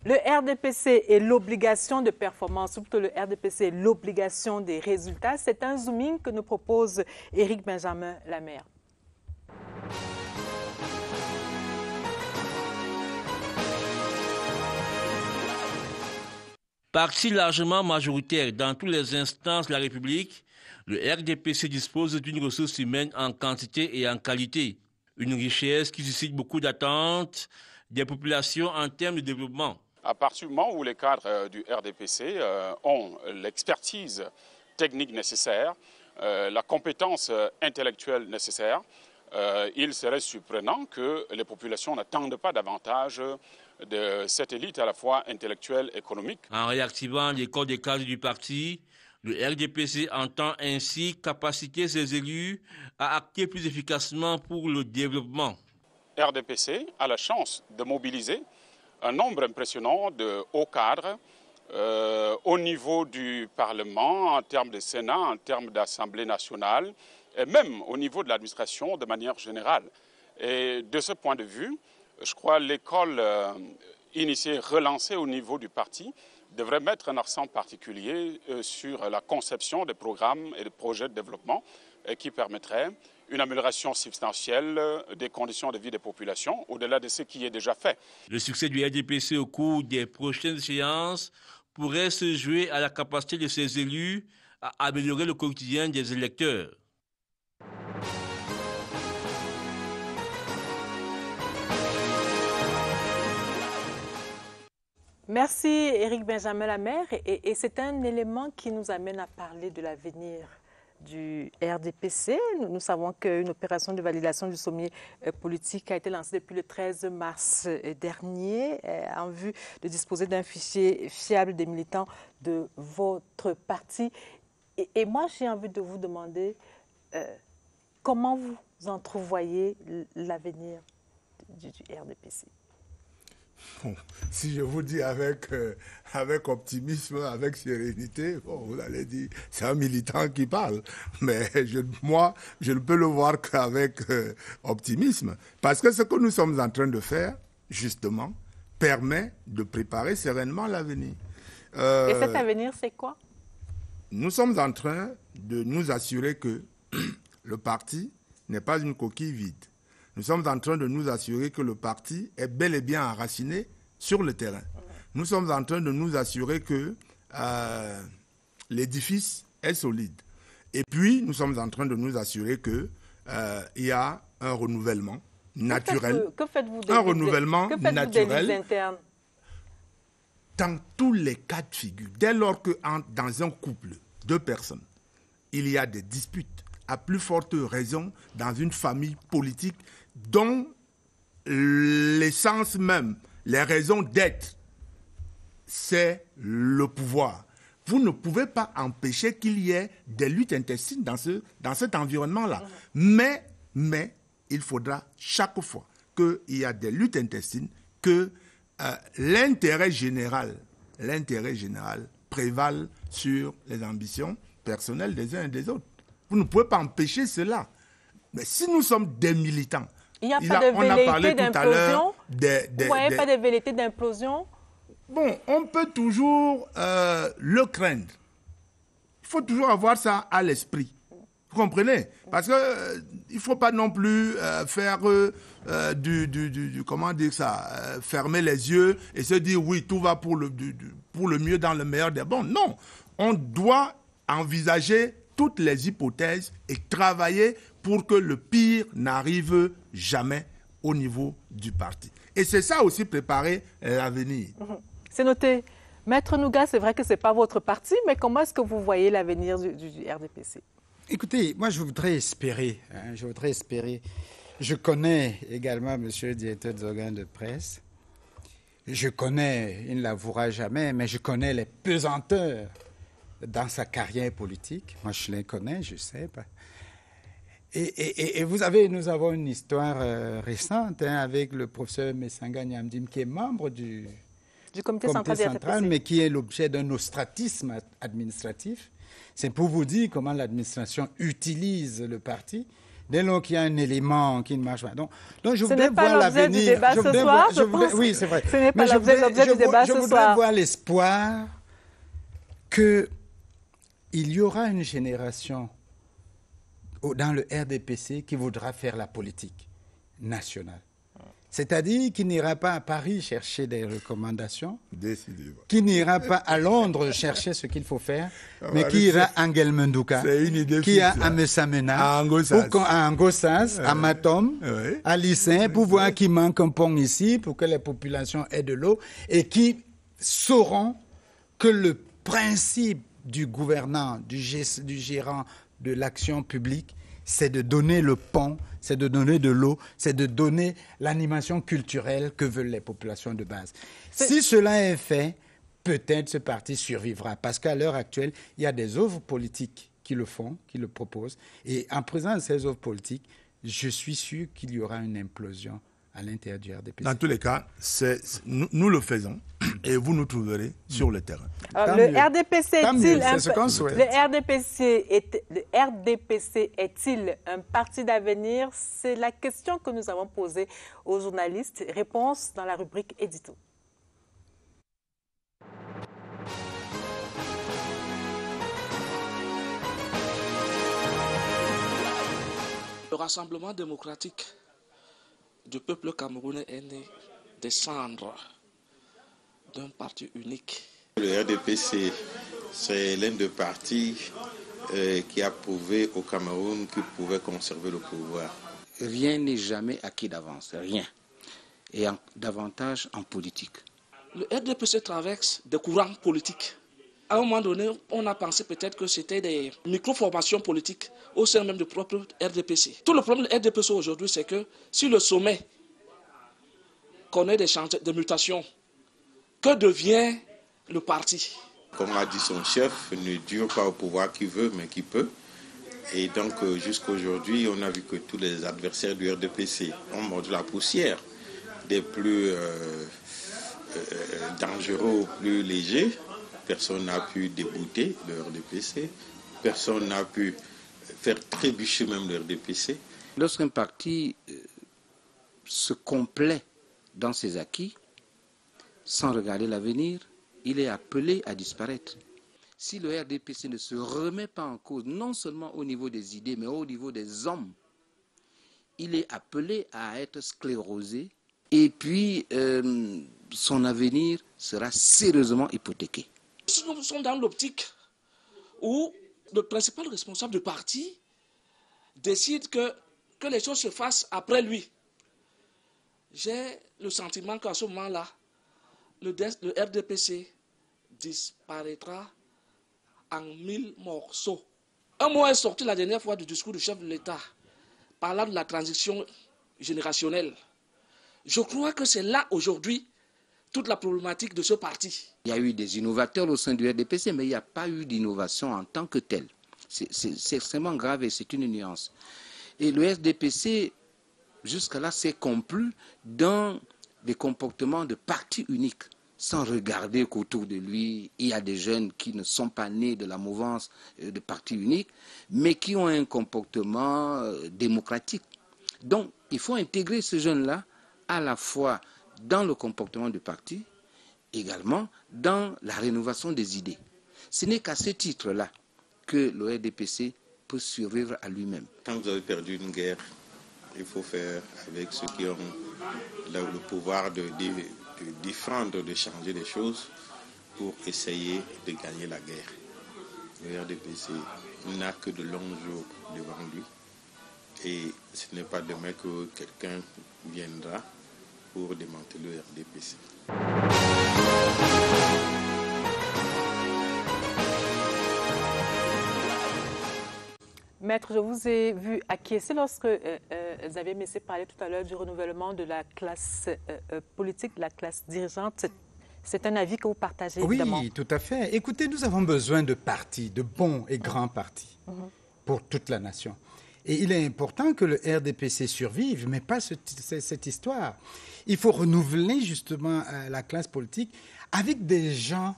Le RDPC et l'obligation de performance, ou plutôt le RDPC et l'obligation des résultats, c'est un zooming que nous propose Éric Benjamin Lamère. Parti largement majoritaire dans toutes les instances de la République, le RDPC dispose d'une ressource humaine en quantité et en qualité. Une richesse qui suscite beaucoup d'attentes des populations en termes de développement. À partir du moment où les cadres du RDPC ont l'expertise technique nécessaire, la compétence intellectuelle nécessaire, il serait surprenant que les populations n'attendent pas davantage de cette élite à la fois intellectuelle et économique. En réactivant les corps des cadres du parti, le RDPC entend ainsi capaciter ses élus à acter plus efficacement pour le développement. RDPC a la chance de mobiliser un nombre impressionnant de hauts cadres au niveau du Parlement, en termes de Sénat, en termes d'Assemblée nationale, et même au niveau de l'administration de manière générale. Et de ce point de vue, je crois que l'école initiée, relancée au niveau du parti, devrait mettre un accent particulier sur la conception des programmes et des projets de développement qui permettraient une amélioration substantielle des conditions de vie des populations, au-delà de ce qui est déjà fait. Le succès du RDPC au cours des prochaines séances pourrait se jouer à la capacité de ses élus à améliorer le quotidien des électeurs. Merci Éric Benjamin Lamère. Et c'est un élément qui nous amène à parler de l'avenir du RDPC. Nous savons qu'une opération de validation du sommier politique a été lancée depuis le 13 mars dernier en vue de disposer d'un fichier fiable des militants de votre parti. Et moi, j'ai envie de vous demander comment vous entrevoyez l'avenir du RDPC. Bon, si je vous dis avec optimisme, avec sérénité, bon, vous allez dire c'est un militant qui parle. Mais moi, je ne peux le voir qu'avec optimisme. Parce que ce que nous sommes en train de faire, justement, permet de préparer sereinement l'avenir. Et cet avenir, c'est quoi? Nous sommes en train de nous assurer que le parti n'est pas une coquille vide. Nous sommes en train de nous assurer que le parti est bel et bien enraciné sur le terrain. Nous sommes en train de nous assurer que l'édifice est solide. Et puis, nous sommes en train de nous assurer qu'il y a un renouvellement naturel. Que faites-vous un renouvellement naturel internes? Dans tous les cas de figure. Dès lors que dans un couple, deux personnes, il y a des disputes, à plus forte raison dans une famille politique dont l'essence même, les raisons d'être, c'est le pouvoir. Vous ne pouvez pas empêcher qu'il y ait des luttes intestines dans cet environnement-là. Mais il faudra chaque fois qu'il y a des luttes intestines que l'intérêt général prévale sur les ambitions personnelles des uns et des autres. Vous ne pouvez pas empêcher cela. Mais si nous sommes des militants, il n'y a pas de velléité d'implosion? Vous ne voyez pas de velléité d'implosion? Bon, on peut toujours le craindre. Il faut toujours avoir ça à l'esprit. Vous comprenez? Parce qu'il ne faut pas non plus faire comment dire ça, fermer les yeux et se dire oui, tout va pour le mieux dans le meilleur des bons. Non, on doit envisager toutes les hypothèses et travailler pour que le pire n'arrive jamais au niveau du parti. Et c'est ça aussi préparer l'avenir. C'est noté. Maître Nouga, c'est vrai que ce n'est pas votre parti, mais comment est-ce que vous voyez l'avenir du RDPC? Écoutez, moi je voudrais espérer. Je connais également M. le directeur des organes de presse. Je connais, il ne l'avouera jamais, mais je connais les pesanteurs dans sa carrière politique. Moi je les connais, je sais pas. Et nous avons une histoire récente avec le professeur Messanga Nyamdim, qui est membre du comité central, mais qui est l'objet d'un ostratisme administratif. C'est pour vous dire comment l'administration utilise le parti dès lors qu'il y a un élément qui ne marche pas. Donc je voudrais voir l'avenir. Oui, c'est vrai. Ce n'est pas l'objet du débat ce soir. Je voudrais voir l'espoir qu'il y aura une génération dans le RDPC qui voudra faire la politique nationale. C'est-à-dire qu'il n'ira pas à Paris chercher des recommandations, qui n'ira pas à Londres chercher ce qu'il faut faire, mais qui ira à Ngelmendouka, qui ira à Messamena, à Angossas, à Matom, à Lissin, pour voir qu'il manque un pont ici, pour que les populations aient de l'eau, et qui sauront que le principe du gouvernant, du gérant de l'action publique, c'est de donner le pont, c'est de donner de l'eau, c'est de donner l'animation culturelle que veulent les populations de base. Si cela est fait, peut-être ce parti survivra. Parce qu'à l'heure actuelle, il y a des œuvres politiques qui le font, qui le proposent. Et en présence de ces œuvres politiques, je suis sûr qu'il y aura une implosion à l'intérieur du RDPC. Dans tous les cas, nous le faisons et vous nous trouverez sur le terrain. Le RDPC est-il un parti d'avenir? C'est la question que nous avons posée aux journalistes. Réponse dans la rubrique édito. Le Rassemblement démocratique du peuple camerounais est né des cendres d'un parti unique. Le RDPC, c'est l'un des partis qui a prouvé au Cameroun qu'il pouvait conserver le pouvoir. Rien n'est jamais acquis d'avance, rien. Et davantage en politique. Le RDPC traverse des courants politiques. À un moment donné, on a pensé peut-être que c'était des micro-formations politiques au sein même du propre RDPC. Tout le problème du RDPC aujourd'hui, c'est que si le sommet connaît des mutations, que devient le parti? Comme a dit son chef, ne dure pas au pouvoir qui veut, mais qui peut. Et donc, jusqu'à aujourd'hui, on a vu que tous les adversaires du RDPC ont mordu la poussière, des plus dangereux aux plus légers. Personne n'a pu débouter le RDPC. Personne n'a pu faire trébucher même le RDPC. Lorsqu'un parti se complaît dans ses acquis, sans regarder l'avenir, il est appelé à disparaître. Si le RDPC ne se remet pas en cause, non seulement au niveau des idées, mais au niveau des hommes, il est appelé à être sclérosé et puis son avenir sera sérieusement hypothéqué. Nous sommes dans l'optique où le principal responsable du parti décide que les choses se fassent après lui. J'ai le sentiment qu'à ce moment-là, le RDPC disparaîtra en 1000 morceaux. Un mot est sorti la dernière fois du discours du chef de l'État, parlant de la transition générationnelle. Je crois que c'est là aujourd'hui toute la problématique de ce parti. Il y a eu des innovateurs au sein du RDPC, mais il n'y a pas eu d'innovation en tant que telle. C'est extrêmement grave et c'est une nuance. Et le RDPC, jusqu'à là, s'est complu dans des comportements de parti unique, sans regarder qu'autour de lui, il y a des jeunes qui ne sont pas nés de la mouvance de parti unique, mais qui ont un comportement démocratique. Donc, il faut intégrer ces jeunes-là à la fois dans le comportement du parti, également dans la rénovation des idées. Ce n'est qu'à ce titre-là que le RDPC peut survivre à lui-même. Quand vous avez perdu une guerre, il faut faire avec ceux qui ont le pouvoir de défendre, de changer les choses pour essayer de gagner la guerre. Le RDPC n'a que de longs jours devant lui et ce n'est pas demain que quelqu'un viendra pour démanteler le RDPC. Maître, je vous ai vu acquiescer lorsque Xavier Messé parlait tout à l'heure du renouvellement de la classe politique, de la classe dirigeante. C'est un avis que vous partagez, évidemment. Oui, tout à fait. Écoutez, nous avons besoin de partis, de bons et grands partis pour toute la nation. Et il est important que le RDPC survive, mais pas cette histoire. Il faut renouveler justement la classe politique avec des gens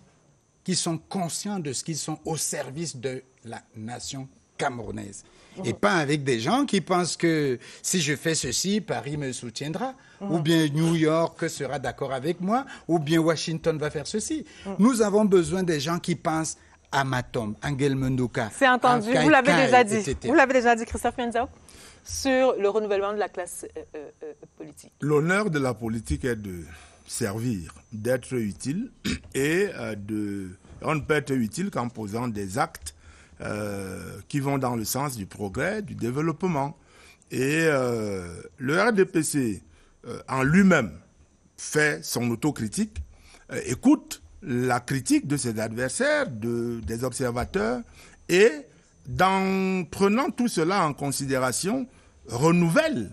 qui sont conscients de ce qu'ils sont au service de la nation camerounaise. Et pas avec des gens qui pensent que si je fais ceci, Paris me soutiendra, ou bien New York sera d'accord avec moi, ou bien Washington va faire ceci. Nous avons besoin des gens qui pensent à Matom, Angel Mendoka. C'est entendu, vous l'avez déjà dit. Etc. Vous l'avez déjà dit, Christophe Mienzao, sur le renouvellement de la classe politique. L'honneur de la politique est de servir, d'être utile, et on ne peut être utile qu'en posant des actes qui vont dans le sens du progrès, du développement. Et le RDPC, en lui-même, fait son autocritique, écoute la critique de ses adversaires, des observateurs, et prenant tout cela en considération, renouvelle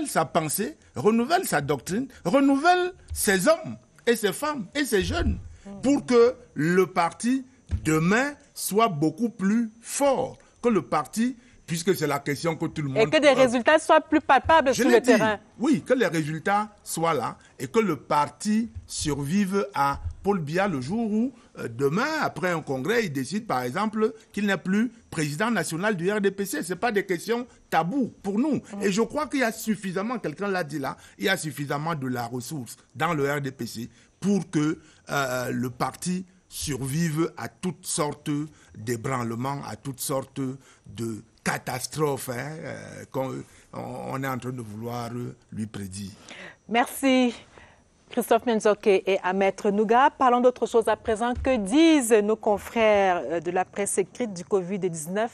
sa pensée, renouvelle sa doctrine, renouvelle ses hommes et ses femmes et ses jeunes, pour que le parti demain soit beaucoup plus fort que le parti, puisque c'est la question que tout le monde... Et que des résultats soient plus palpables sur le terrain. Oui, que les résultats soient là et que le parti survive à Paul Biya le jour où, demain, après un congrès, il décide, par exemple, qu'il n'est plus président national du RDPC. Ce n'est pas des questions taboues pour nous. Et je crois qu'il y a suffisamment, quelqu'un l'a dit là, il y a suffisamment de la ressource dans le RDPC pour que le parti survive à toutes sortes d'ébranlements, à toutes sortes de catastrophes qu'on est en train de vouloir lui prédire. Merci Christophe Mienzauke et Ahmed Nouga. Parlons d'autre chose à présent. Que disent nos confrères de la presse écrite du Covid-19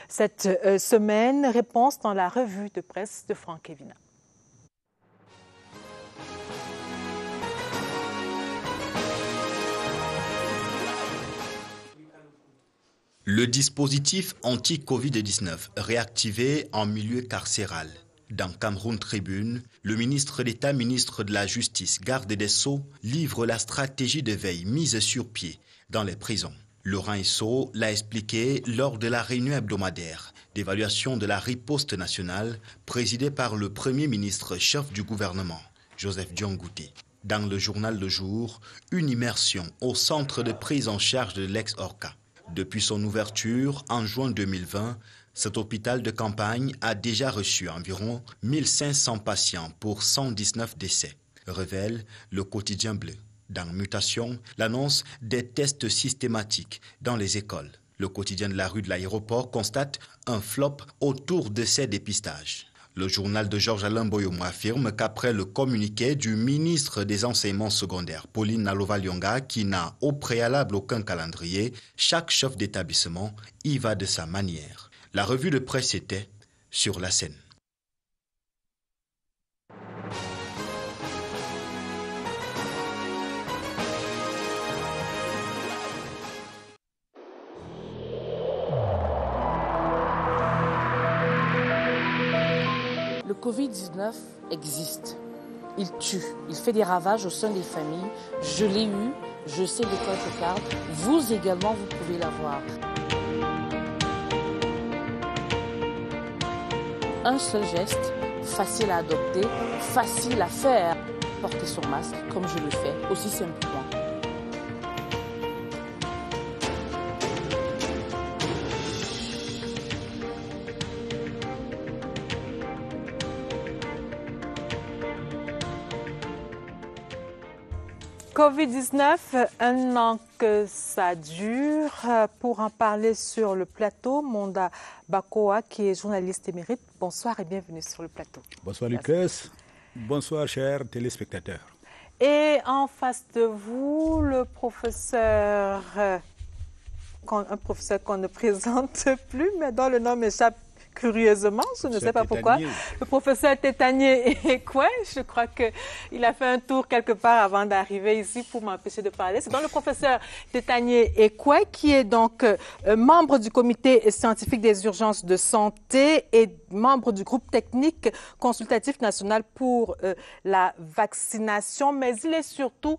cette semaine? Réponse dans la revue de presse de Franck Evina. Le dispositif anti-Covid-19 réactivé en milieu carcéral. Dans Cameroun Tribune, le ministre d'État, ministre de la Justice, garde des Sceaux, livre la stratégie de veille mise sur pied dans les prisons. Laurent Esso l'a expliqué lors de la réunion hebdomadaire d'évaluation de la riposte nationale présidée par le Premier ministre chef du gouvernement, Joseph Diongouté. Dans le journal Le Jour, une immersion au centre de prise en charge de l'ex-Orca. Depuis son ouverture en juin 2020, cet hôpital de campagne a déjà reçu environ 1500 patients pour 119 décès, révèle le quotidien bleu. Dans Mutation, l'annonce des tests systématiques dans les écoles. Le quotidien de la rue de l'Aéroport constate un flop autour de ces dépistages. Le journal de Georges-Alain Boyomo affirme qu'après le communiqué du ministre des Enseignements secondaires, Pauline Nalova-Lyonga, qui n'a au préalable aucun calendrier, chaque chef d'établissement y va de sa manière. La revue de presse était sur la scène. Le Covid-19 existe. Il tue, il fait des ravages au sein des familles. Je l'ai eu, je sais de quoi je parle. Vous également, vous pouvez l'avoir. Un seul geste, facile à adopter, facile à faire. Porter son masque, comme je le fais, aussi simplement. Covid-19, un an que ça dure. Pour en parler sur le plateau, Monda Bakoa, qui est journaliste émérite. Bonsoir et bienvenue sur le plateau. Bonsoir Lucas. Bonsoir chers téléspectateurs. Et en face de vous, le professeur, un professeur qu'on ne présente plus, mais dont le nom m'échappe curieusement, je ne sais pas pourquoi. Le professeur Tétanier Ekoué, je crois qu'il a fait un tour quelque part avant d'arriver ici pour m'empêcher de parler. C'est donc le professeur Tétanier Ekoué qui est donc membre du comité scientifique des urgences de santé et membre du groupe technique consultatif national pour la vaccination, mais il est surtout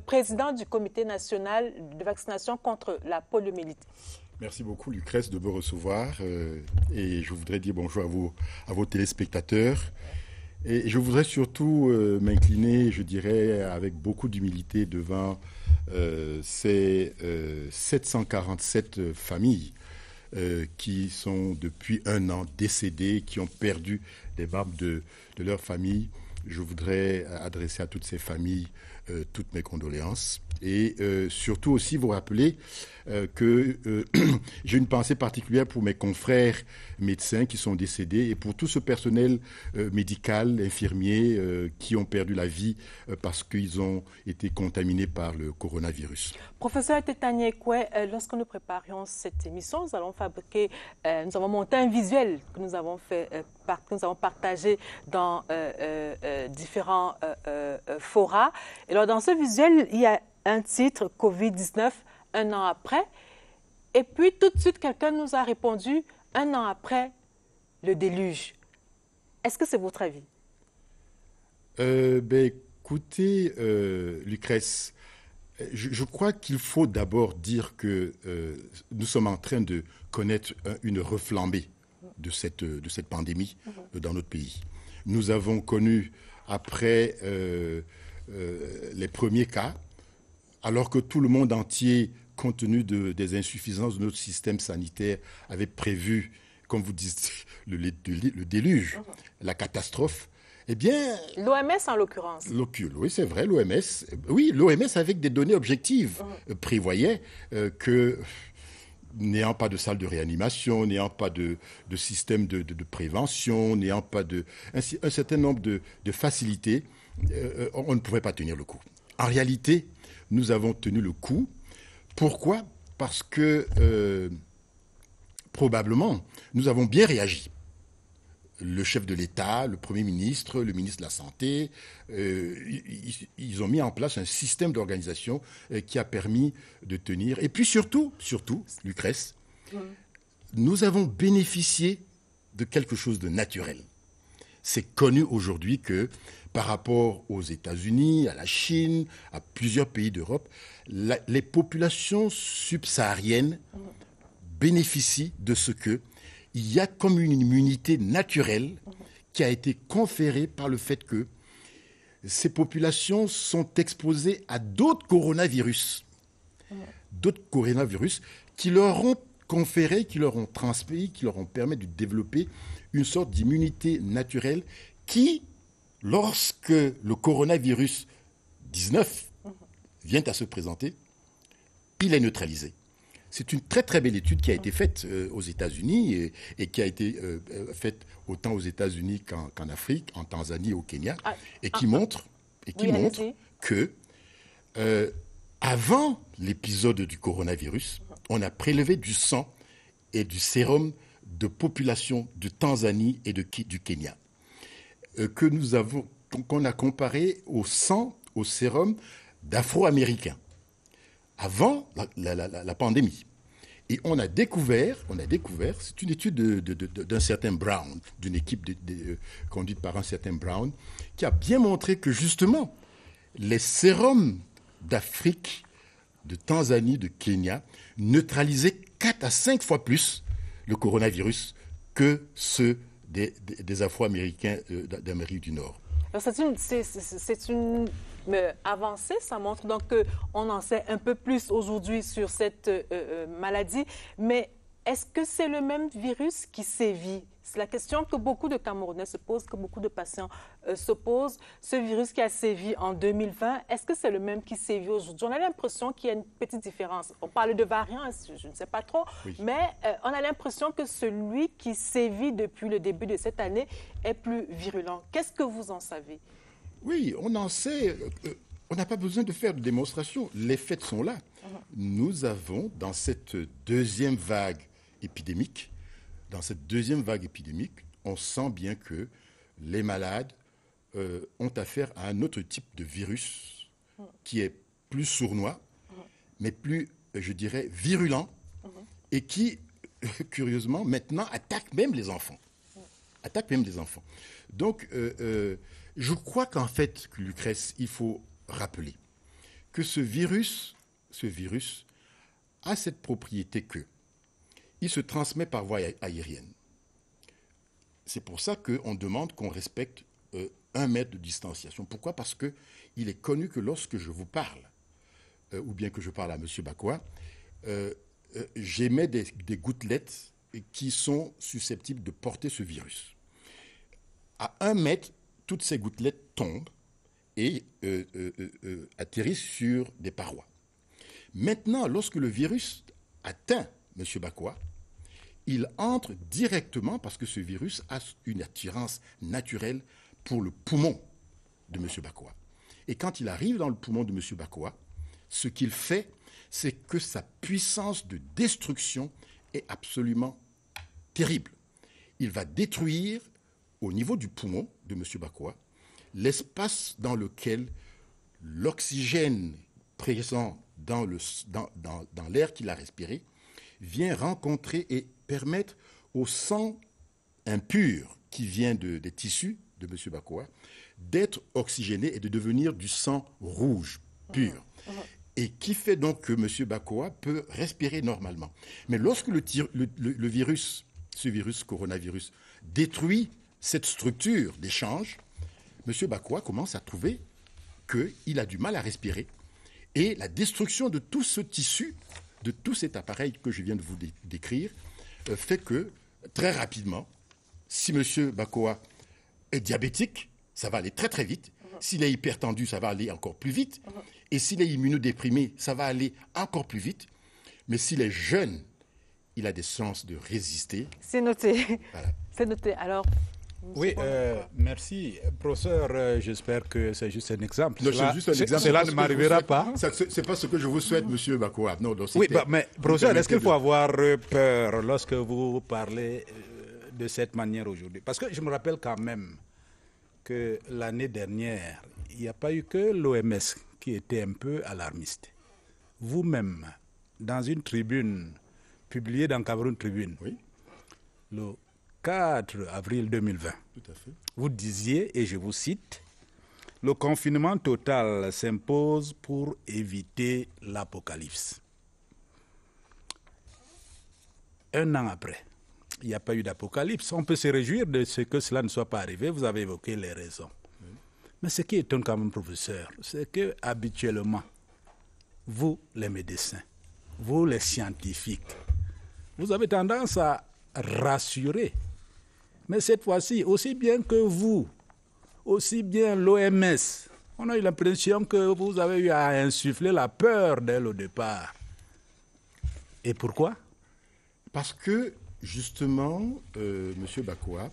président du comité national de vaccination contre la poliomyélite. Merci beaucoup, Lucrèce, de me recevoir. Et je voudrais dire bonjour à vos téléspectateurs. Et je voudrais surtout m'incliner, je dirais, avec beaucoup d'humilité devant ces 747 familles qui sont depuis 1 an décédées, qui ont perdu des membres de leur famille. Je voudrais adresser à toutes ces familles toutes mes condoléances et surtout aussi vous rappeler que j'ai une pensée particulière pour mes confrères médecins qui sont décédés et pour tout ce personnel médical, infirmier qui ont perdu la vie parce qu'ils ont été contaminés par le coronavirus. Professeur Tetaniekwe, lorsque nous préparions cette émission, nous avons monté un visuel que nous avons partagé dans différents forats. Et alors, dans ce visuel, il y a un titre, Covid-19, 1 an après. Et puis, tout de suite, quelqu'un nous a répondu, 1 an après, le déluge. Est-ce que c'est votre avis? Écoutez, Lucrèce, je crois qu'il faut d'abord dire que nous sommes en train de connaître une reflambée de cette pandémie dans notre pays. Nous avons connu, après les premiers cas, alors que tout le monde entier, compte tenu des insuffisances de notre système sanitaire, avait prévu, comme vous dites, le déluge, la catastrophe, eh bien... L'OMS en l'occurrence. Oui, c'est vrai, l'OMS. Oui, l'OMS, avec des données objectives, prévoyait que, n'ayant pas de salle de réanimation, n'ayant pas de système de prévention, n'ayant pas un certain nombre de facilités, on ne pouvait pas tenir le coup. En réalité, nous avons tenu le coup. Pourquoi? Parce que probablement, nous avons bien réagi. Le chef de l'État, le Premier ministre, le ministre de la Santé, ils ont mis en place un système d'organisation qui a permis de tenir. Et puis surtout, Lucrèce, nous avons bénéficié de quelque chose de naturel. C'est connu aujourd'hui que par rapport aux États-Unis, à la Chine, à plusieurs pays d'Europe, les populations subsahariennes bénéficient de ce que il y a comme une immunité naturelle qui a été conférée par le fait que ces populations sont exposées à d'autres coronavirus qui leur ont conféré, qui leur ont transmis, qui leur ont permis de développer une sorte d'immunité naturelle qui, lorsque le coronavirus 19 vient à se présenter, il est neutralisé. C'est une très très belle étude qui a été faite aux États-Unis et qui a été faite autant aux États-Unis qu'en Afrique, en Tanzanie et au Kenya, et qui montre que avant l'épisode du coronavirus, on a prélevé du sang et du sérum de population de Tanzanie et du Kenya qu'on a comparé au sang, au sérum d'Afro-Américains avant la pandémie. Et on a découvert, c'est une étude d'un certain Brown, d'une équipe conduite par un certain Brown, qui a bien montré que justement, les sérums d'Afrique, de Tanzanie, de Kenya, neutralisaient 4 à 5 fois plus le coronavirus que ceux des Afro-Américains d'Amérique du Nord. C'est une avancée, ça montre donc qu'on en sait un peu plus aujourd'hui sur cette maladie, mais est-ce que c'est le même virus qui sévit? C'est la question que beaucoup de Camerounais se posent, que beaucoup de patients se posent. Ce virus qui a sévi en 2020, est-ce que c'est le même qui sévit aujourd'hui? On a l'impression qu'il y a une petite différence. On parle de variants, je ne sais pas trop, mais on a l'impression que celui qui sévit depuis le début de cette année est plus virulent. Qu'est-ce que vous en savez? Oui, on en sait. On n'a pas besoin de faire de démonstration. Les faits sont là. Nous avons, dans cette deuxième vague épidémique, on sent bien que les malades ont affaire à un autre type de virus qui est plus sournois, mais plus, je dirais, virulent, et qui, curieusement, maintenant attaque même les enfants. Donc, je crois qu'en fait, Lucrèce, il faut rappeler que ce virus a cette propriété que il se transmet par voie aérienne. C'est pour ça qu'on demande qu'on respecte 1 mètre de distanciation. Pourquoi? Parce qu'il est connu que lorsque je vous parle, ou bien que je parle à M. Bakwa, j'émets des gouttelettes qui sont susceptibles de porter ce virus. À 1 mètre, toutes ces gouttelettes tombent et atterrissent sur des parois. Maintenant, lorsque le virus atteint M. Bakwa, il entre directement, parce que ce virus a une attirance naturelle pour le poumon de M. Bakwa. Et quand il arrive dans le poumon de M. Bakwa, ce qu'il fait, c'est que sa puissance de destruction est absolument terrible. Il va détruire, au niveau du poumon de M. Bakwa, l'espace dans lequel l'oxygène présent dans l'air qu'il a respiré vient rencontrer et permettre au sang impur qui vient des tissus de M. Bakwa d'être oxygéné et de devenir du sang rouge pur. Et qui fait donc que M. Bakwa peut respirer normalement. Mais lorsque le virus, ce virus coronavirus, détruit cette structure d'échange, M. Bakwa commence à trouver qu'il a du mal à respirer. Et la destruction de tout ce tissu, de tout cet appareil que je viens de vous décrire, fait que, très rapidement, si M. Bakwa est diabétique, ça va aller très très vite. S'il est hypertendu, ça va aller encore plus vite. Et s'il est immunodéprimé, ça va aller encore plus vite. Mais s'il est jeune, il a des chances de résister. C'est noté. Voilà. C'est noté. Alors, oui, merci. Professeur, j'espère que c'est juste un exemple. Non, c'est juste un exemple. Cela ne m'arrivera pas. C'est pas ce que je vous souhaite, M. Bakwa. Non, oui, mais professeur, est-ce qu'il faut avoir peur lorsque vous parlez de cette manière aujourd'hui? Parce que je me rappelle quand même que l'année dernière, il n'y a pas eu que l'OMS qui était un peu alarmiste. Vous-même, dans une tribune publiée dans Cameroun Tribune, oui, le 4 avril 2020, tout à fait, vous disiez, et je vous cite, « Le confinement total s'impose pour éviter l'apocalypse. » 1 an après, il n'y a pas eu d'apocalypse. On peut se réjouir de ce que cela ne soit pas arrivé. Vous avez évoqué les raisons. Oui. Mais ce qui étonne quand même, professeur, c'est que habituellement, vous, les médecins, vous, les scientifiques, vous avez tendance à rassurer. Mais cette fois-ci, aussi bien que vous, aussi bien l'OMS, on a eu l'impression que vous avez eu à insuffler la peur dès le départ. Et pourquoi? Parce que, justement, M. Bakwa,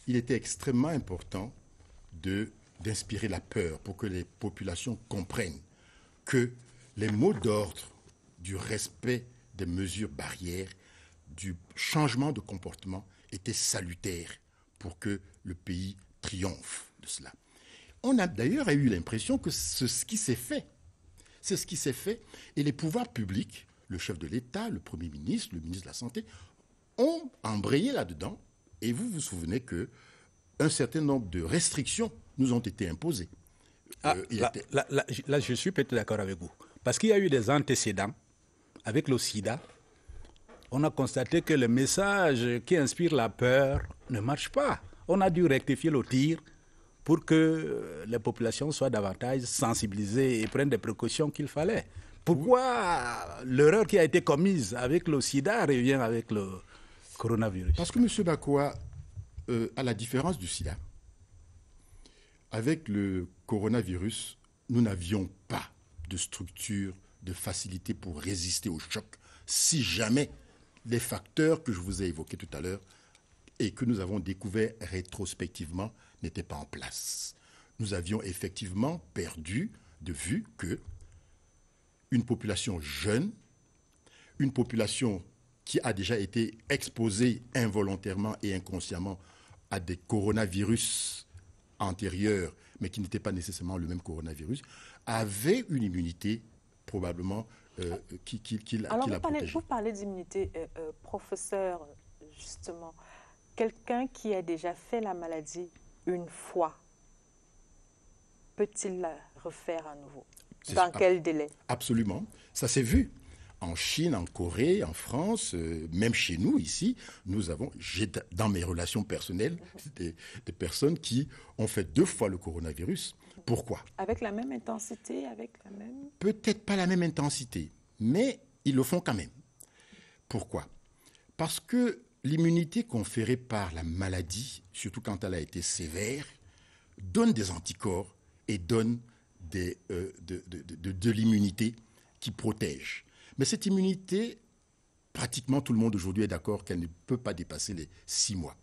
il était extrêmement important d'inspirer la peur pour que les populations comprennent que les mots d'ordre du respect des mesures barrières, du changement de comportement étaient salutaires pour que le pays triomphe de cela. On a d'ailleurs eu l'impression que c'est ce qui s'est fait. C'est ce qui s'est fait. Et les pouvoirs publics, le chef de l'État, le Premier ministre, le ministre de la Santé, ont embrayé là-dedans. Et vous vous souvenez qu'un certain nombre de restrictions nous ont été imposées. Là, je suis peut-être d'accord avec vous. Parce qu'il y a eu des antécédents avec le sida. On a constaté que le message qui inspire la peur ne marche pas. On a dû rectifier le tir pour que les populations soient davantage sensibilisées et prennent des précautions qu'il fallait. Pourquoi l'erreur qui a été commise avec le sida revient avec le coronavirus? Parce que M. Bakwa, à la différence du sida, avec le coronavirus, nous n'avions pas de structure, de facilité pour résister au choc si jamais les facteurs que je vous ai évoqués tout à l'heure et que nous avons découverts rétrospectivement n'étaient pas en place. Nous avions effectivement perdu de vue que une population jeune, une population qui a déjà été exposée involontairement et inconsciemment à des coronavirus antérieurs, mais qui n'étaient pas nécessairement le même coronavirus, avait une immunité probablement qui la protégeait. Vous parlez d'immunité, professeur, justement. Quelqu'un qui a déjà fait la maladie une fois, peut-il la refaire à nouveau? Dans quel délai? Absolument. Ça s'est vu. en Chine, en Corée, en France, même chez nous, ici, j'ai dans mes relations personnelles, des personnes qui ont fait 2 fois le coronavirus. Pourquoi? Avec la même intensité, Peut-être pas la même intensité, mais ils le font quand même. Pourquoi? Parce que l'immunité conférée par la maladie, surtout quand elle a été sévère, donne des anticorps et donne de l'immunité qui protège. Mais cette immunité, pratiquement tout le monde aujourd'hui est d'accord qu'elle ne peut pas dépasser les 6 mois.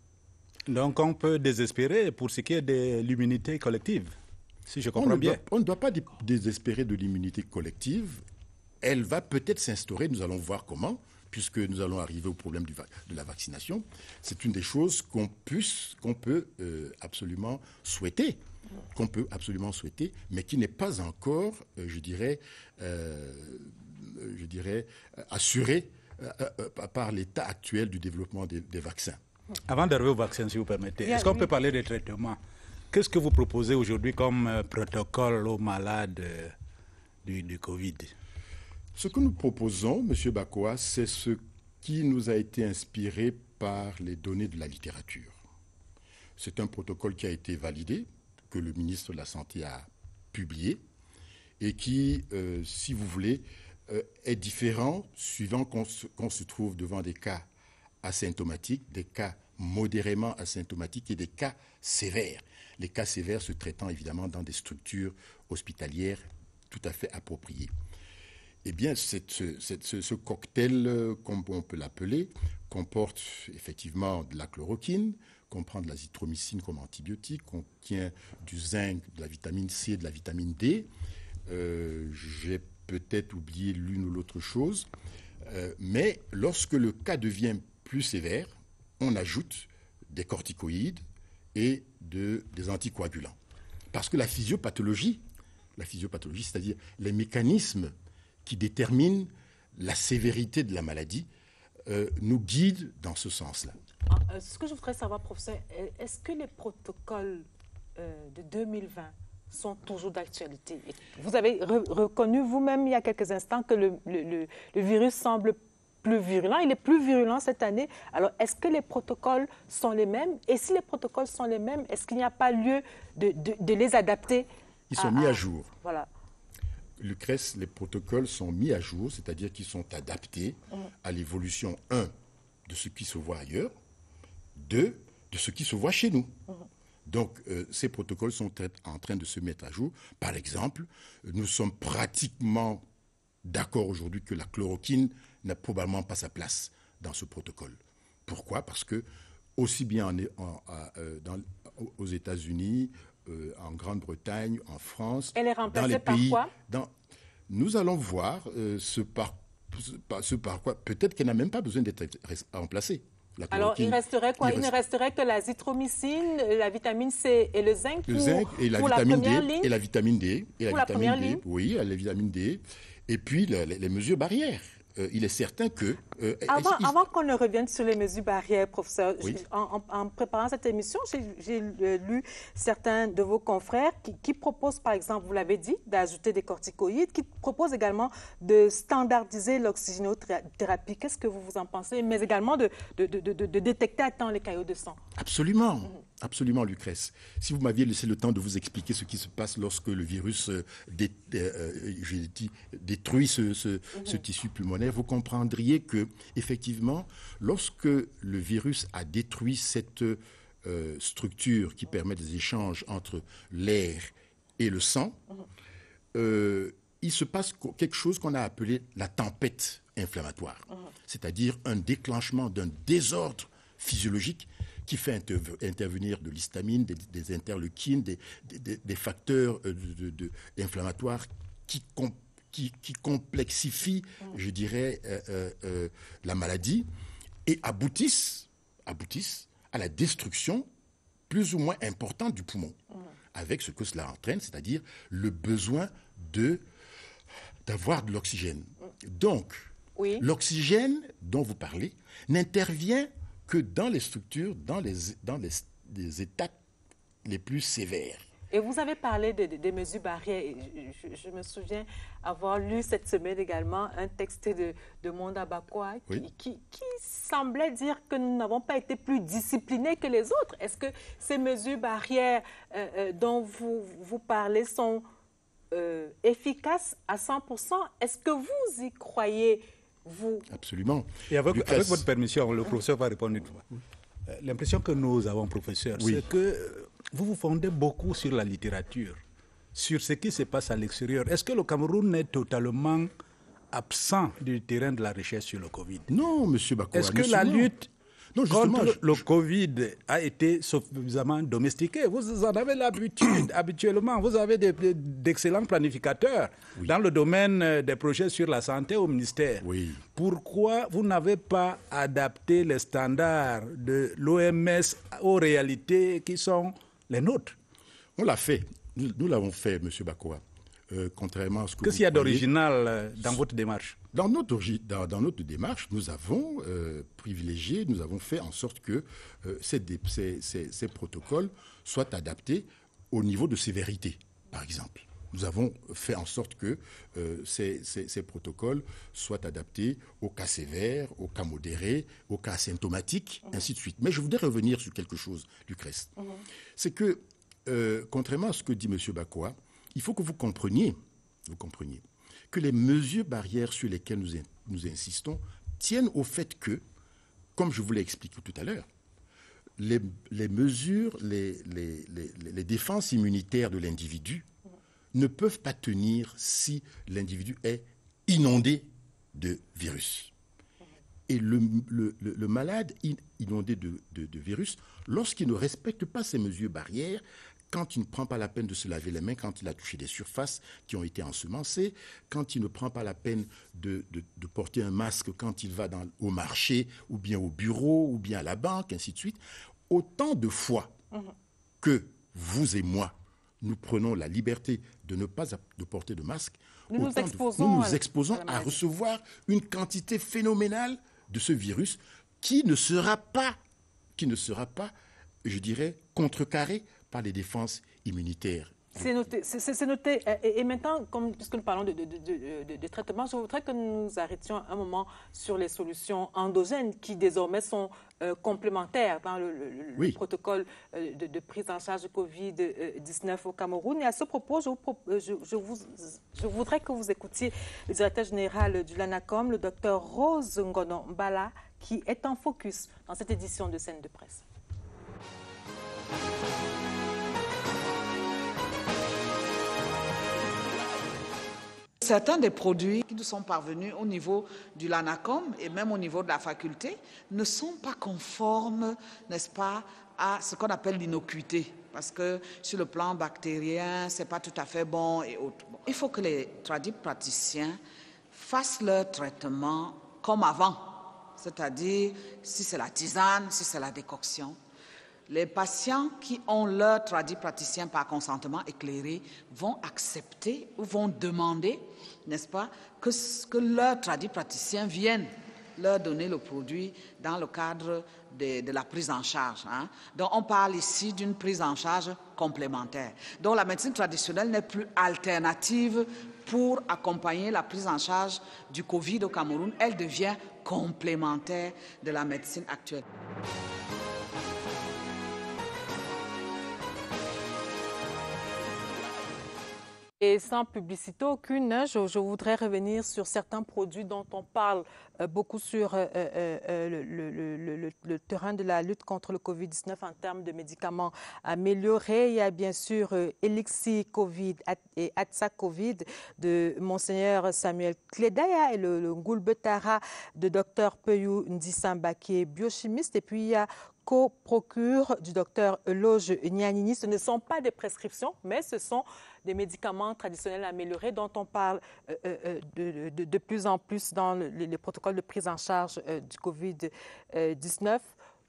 Donc on peut désespérer pour ce qui est de l'immunité collective, si je comprends bien. On ne doit pas désespérer de l'immunité collective. Elle va peut-être s'instaurer, nous allons voir comment, puisque nous allons arriver au problème de la vaccination. C'est une des choses qu'on peut absolument souhaiter, mais qui n'est pas encore, je dirais, assurée par l'état actuel du développement des vaccins. Avant d'arriver au vaccin, si vous permettez, est-ce qu'on peut parler des traitements? Qu'est-ce que vous proposez aujourd'hui comme protocole aux malades du Covid? Ce que nous proposons, M. Bakoa, c'est ce qui nous a été inspiré par les données de la littérature. C'est un protocole qui a été validé, que le ministre de la Santé a publié, et qui, si vous voulez, est différent suivant qu'on se trouve devant des cas asymptomatiques, des cas modérément asymptomatiques et des cas sévères. Les cas sévères se traitant évidemment dans des structures hospitalières tout à fait appropriées. Eh bien, ce cocktail, comme on peut l'appeler, comporte effectivement de la chloroquine, comprend de l'azithromycine comme antibiotique, contient du zinc, de la vitamine C et de la vitamine D. J'ai peut-être oublié l'une ou l'autre chose, mais lorsque le cas devient plus sévère, on ajoute des corticoïdes et des anticoagulants. Parce que la physiopathologie, c'est-à-dire les mécanismes qui déterminent la sévérité de la maladie, nous guident dans ce sens-là. Ce que je voudrais savoir, professeur, est-ce que les protocoles de 2020 sont toujours d'actualité? Vous avez reconnu vous-même il y a quelques instants que le virus semble plus virulent. Il est plus virulent cette année. Alors, est-ce que les protocoles sont les mêmes? Et si les protocoles sont les mêmes, est-ce qu'il n'y a pas lieu de les adapter? Ils sont mis à jour. Voilà. Lucrèce, les protocoles sont mis à jour, c'est-à-dire qu'ils sont adaptés à l'évolution, 1, de ce qui se voit ailleurs, 2, de ce qui se voit chez nous. Donc, ces protocoles sont en train de se mettre à jour. Par exemple, nous sommes pratiquement d'accord aujourd'hui que la chloroquine n'a probablement pas sa place dans ce protocole. Pourquoi? Parce que, aussi bien aux États-Unis, en Grande-Bretagne, en France, elle est remplacée par quoi? Nous allons voir ce par quoi. Peut-être qu'elle n'a même pas besoin d'être remplacée. Alors, il resterait quoi? Il ne resterait que l'azithromycine, la vitamine C et le zinc pour la première ligne? Et la vitamine D. Pour la première ligne? Oui, la vitamine D. Et puis, les mesures barrières. Il est certain que... Avant qu'on ne revienne sur les mesures barrières, professeur, oui. en préparant cette émission, j'ai lu certains de vos confrères qui proposent, par exemple, vous l'avez dit, d'ajouter des corticoïdes, qui proposent également de standardiser l'oxygénothérapie. Qu'est-ce que vous en pensez? Mais également de détecter à temps les caillots de sang. Absolument. Absolument, Lucrèce. Si vous m'aviez laissé le temps de vous expliquer ce qui se passe lorsque le virus détruit ce tissu pulmonaire, vous comprendriez que, effectivement, lorsque le virus a détruit cette structure qui permet des échanges entre l'air et le sang, il se passe quelque chose qu'on a appelé la tempête inflammatoire, c'est-à-dire un déclenchement d'un désordre physiologique qui fait intervenir de l'histamine, des interleukines, des facteurs inflammatoires qui complexifient, je dirais, la maladie et aboutissent à la destruction plus ou moins importante du poumon, avec ce que cela entraîne, c'est-à-dire le besoin d'avoir de l'oxygène. Donc, l'oxygène dont vous parlez n'intervient que dans les structures, dans les états les plus sévères. Et vous avez parlé des mesures barrières. Je me souviens avoir lu cette semaine également un texte de Monda Bakwa qui semblait dire que nous n'avons pas été plus disciplinés que les autres. Est-ce que ces mesures barrières dont vous parlez sont efficaces à 100%? Est-ce que vous y croyez, vous? Absolument. Et avec votre permission, le professeur va répondre une fois. L'impression que nous avons, professeur, c'est que vous vous fondez beaucoup sur la littérature, sur ce qui se passe à l'extérieur. Est-ce que le Cameroun est totalement absent du terrain de la recherche sur le Covid? Non, M. Bakwa. Est-ce que la lutte contre le Covid a été suffisamment domestiquée? Vous en avez l'habitude. Habituellement, vous avez d'excellents planificateurs dans le domaine des projets sur la santé au ministère. Pourquoi vous n'avez pas adapté les standards de l'OMS aux réalités qui sont les nôtres? On l'a fait. Nous l'avons fait, M. Bakwa. Contrairement à ce que Qu'est-ce qu'il y a d'original dans votre démarche? Dans notre démarche, nous avons privilégié, nous avons fait en sorte que ces protocoles soient adaptés au niveau de sévérité, par exemple. Nous avons fait en sorte que ces protocoles soient adaptés aux cas sévères, aux cas modérés, aux cas asymptomatiques, ainsi de suite. Mais je voudrais revenir sur quelque chose, Lucrèce. C'est que, contrairement à ce que dit M. Bakwa, il faut que vous compreniez que les mesures barrières sur lesquelles nous insistons tiennent au fait que, comme je vous l'ai expliqué tout à l'heure, les mesures, les défenses immunitaires de l'individu ne peuvent pas tenir si l'individu est inondé de virus. Et le malade inondé de virus, lorsqu'il ne respecte pas ces mesures barrières, quand il ne prend pas la peine de se laver les mains, quand il a touché des surfaces qui ont été ensemencées, quand il ne prend pas la peine de porter un masque quand il va au marché, ou bien au bureau, ou bien à la banque, ainsi de suite, autant de fois que vous et moi, nous prenons la liberté de ne pas porter de masque, nous nous exposons à recevoir une quantité phénoménale de ce virus qui ne sera pas, je dirais, contrecarré par les défenses immunitaires. C'est noté. Et maintenant, puisque nous parlons de traitement, je voudrais que nous nous arrêtions un moment sur les solutions endogènes qui désormais sont complémentaires dans le protocole de prise en charge de Covid-19 au Cameroun. Et à ce propos, je voudrais que vous écoutiez le directeur général du LANACOM, le docteur Rose Ngono Mbala, qui est en focus dans cette édition de Scène de presse. Certains des produits qui nous sont parvenus au niveau du LANACOM et même au niveau de la faculté ne sont pas conformes, n'est-ce pas, à ce qu'on appelle l'innocuité. Parce que sur le plan bactérien, ce n'est pas tout à fait bon et autres. Bon, il faut que les praticiens fassent leur traitement comme avant. C'est-à-dire, si c'est la tisane, si c'est la décoction. Les patients qui ont leur praticien par consentement éclairé vont accepter ou vont demander, n'est-ce pas, que leur praticien vienne leur donner le produit dans le cadre de la prise en charge. Donc on parle ici d'une prise en charge complémentaire. Donc la médecine traditionnelle n'est plus alternative pour accompagner la prise en charge du Covid au Cameroun. Elle devient complémentaire de la médecine actuelle. Et sans publicité aucune, je voudrais revenir sur certains produits dont on parle beaucoup sur le terrain de la lutte contre le Covid-19 en termes de médicaments améliorés. Il y a bien sûr Elixir Covid et Atsa Covid de Monseigneur Samuel Kledaya et le Ngoulbetara de Dr Peyou Ndissamba qui est biochimiste. Et puis il y a Co-Procure du docteur Eloge Nyanini. Ce ne sont pas des prescriptions, mais ce sont des médicaments traditionnels améliorés dont on parle de plus en plus dans les protocoles de prise en charge du Covid-19.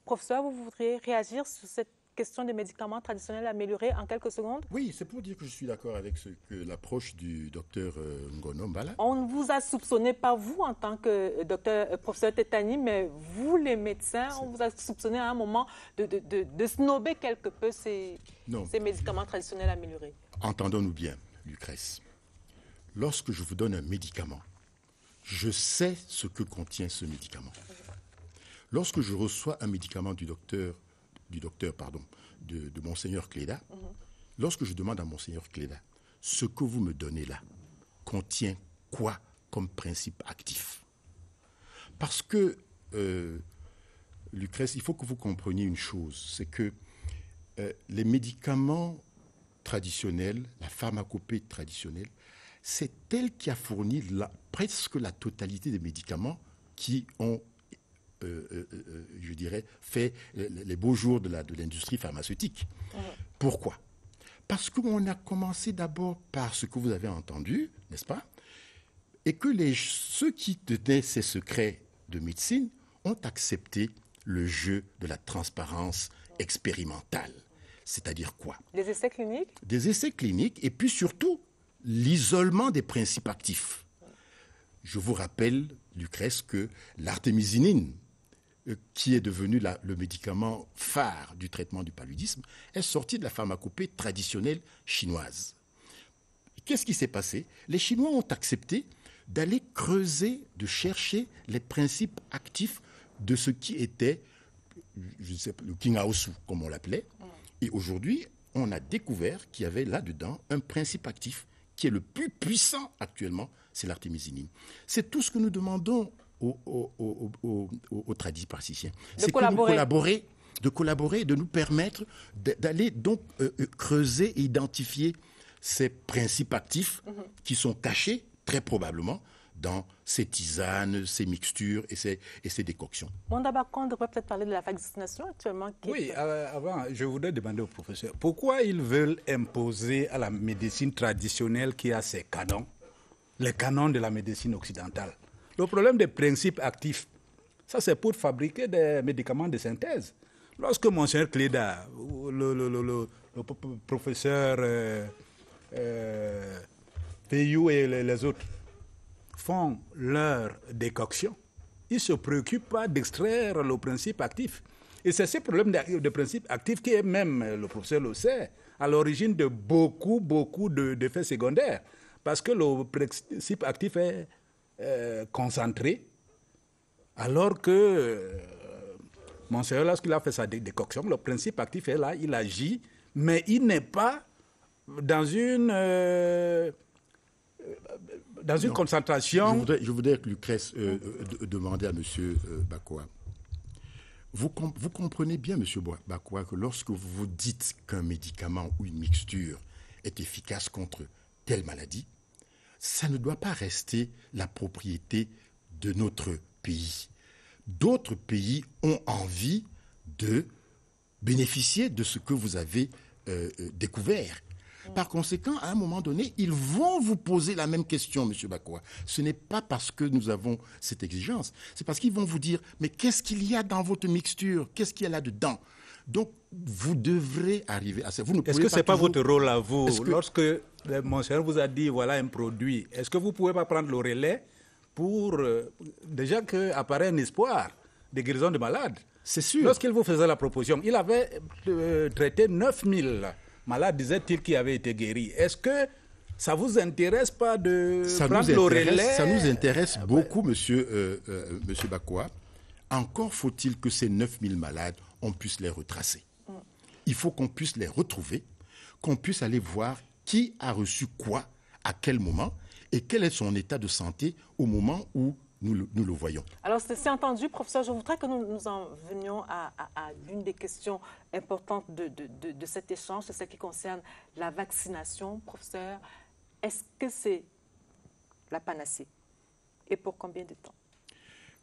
Professeur, vous voudriez réagir sur cette question des médicaments traditionnels améliorés en quelques secondes? Oui, c'est pour dire que je suis d'accord avec l'approche du docteur Ngono Mbala. On ne vous a soupçonné, pas vous en tant que professeur Tétani, mais vous les médecins, on vous a soupçonné à un moment de snober quelque peu ces médicaments traditionnels améliorés. Entendons-nous bien, Lucrèce. Lorsque je vous donne un médicament, je sais ce que contient ce médicament. Lorsque je reçois un médicament de Monseigneur Cléda, lorsque je demande à Monseigneur Cléda, ce que vous me donnez là contient quoi comme principe actif? Parce que, Lucrèce, il faut que vous compreniez une chose, c'est que les médicaments traditionnels, la pharmacopée traditionnelle, c'est elle qui a fourni presque la totalité des médicaments qui ont je dirais, fait les beaux jours de l'industrie pharmaceutique. Pourquoi? Parce qu'on a commencé d'abord par ce que vous avez entendu, n'est-ce pas? Et que ceux qui tenaient ces secrets de médecine ont accepté le jeu de la transparence expérimentale. C'est-à-dire quoi? Des essais cliniques? Des essais cliniques et puis surtout l'isolement des principes actifs. Je vous rappelle, Lucrèce, que l'artémisinine, qui est devenu le médicament phare du traitement du paludisme, est sorti de la pharmacopée traditionnelle chinoise. Qu'est-ce qui s'est passé? Les Chinois ont accepté d'aller creuser, de chercher les principes actifs de ce qui était, je ne sais pas, le Qinghaosu, comme on l'appelait. Et aujourd'hui, on a découvert qu'il y avait là-dedans un principe actif qui est le plus puissant actuellement, c'est l'artémisinine. C'est tout ce que nous demandons aux tradipraticiens. C'est de collaborer, de nous permettre d'aller donc creuser et identifier ces principes actifs qui sont cachés, très probablement, dans ces tisanes, ces mixtures et ces décoctions. D'abord, on devrait peut-être parler de la vaccination actuellement. Oui, avant, je voudrais demander au professeur, pourquoi ils veulent imposer à la médecine traditionnelle qui a ses canons, les canons de la médecine occidentale? Le problème des principes actifs, ça c'est pour fabriquer des médicaments de synthèse. Lorsque Monseigneur Cléda, le professeur Peyou et les autres font leur décoction, ils ne se préoccupent pas d'extraire le principe actif. Et c'est ce problème de principe actif qui est même, le professeur le sait, à l'origine de beaucoup d'effets secondaires. Parce que le principe actif est concentré, alors que Monseigneur, lorsqu'il a fait sa décoction, le principe actif est là, il agit, mais il n'est pas dans une concentration. Je voudrais que Lucrèce demander à M. Bakoua. Vous comprenez bien, M. Bakoua, que lorsque vous dites qu'un médicament ou une mixture est efficace contre telle maladie, ça ne doit pas rester la propriété de notre pays. D'autres pays ont envie de bénéficier de ce que vous avez découvert. Par conséquent, à un moment donné, ils vont vous poser la même question, M. Bakoua. Ce n'est pas parce que nous avons cette exigence, c'est parce qu'ils vont vous dire, mais qu'est-ce qu'il y a dans votre mixture? Qu'est-ce qu'il y a là-dedans? Donc, vous devrez arriver à ça. Est-ce que ce n'est pas votre rôle à vous? Lorsque Monseigneur vous a dit, voilà un produit, est-ce que vous ne pouvez pas prendre le relais pour déjà qu'apparaît un espoir de guérison de malades? C'est sûr. Lorsqu'il vous faisait la proposition, il avait traité 9000 malades, disait-il, qui avaient été guéris. Est-ce que ça ne vous intéresse pas de prendre le relais? Ça nous intéresse beaucoup, monsieur Bakoua. Encore faut-il que ces 9000 malades, on puisse les retracer. Il faut qu'on puisse les retrouver, qu'on puisse aller voir qui a reçu quoi, à quel moment, et quel est son état de santé au moment où nous le voyons. Alors, c'est entendu, professeur. Je voudrais que nous en venions à l'une des questions importantes de cet échange, c'est ce qui concerne la vaccination. Professeur, est-ce que c'est la panacée? Et pour combien de temps?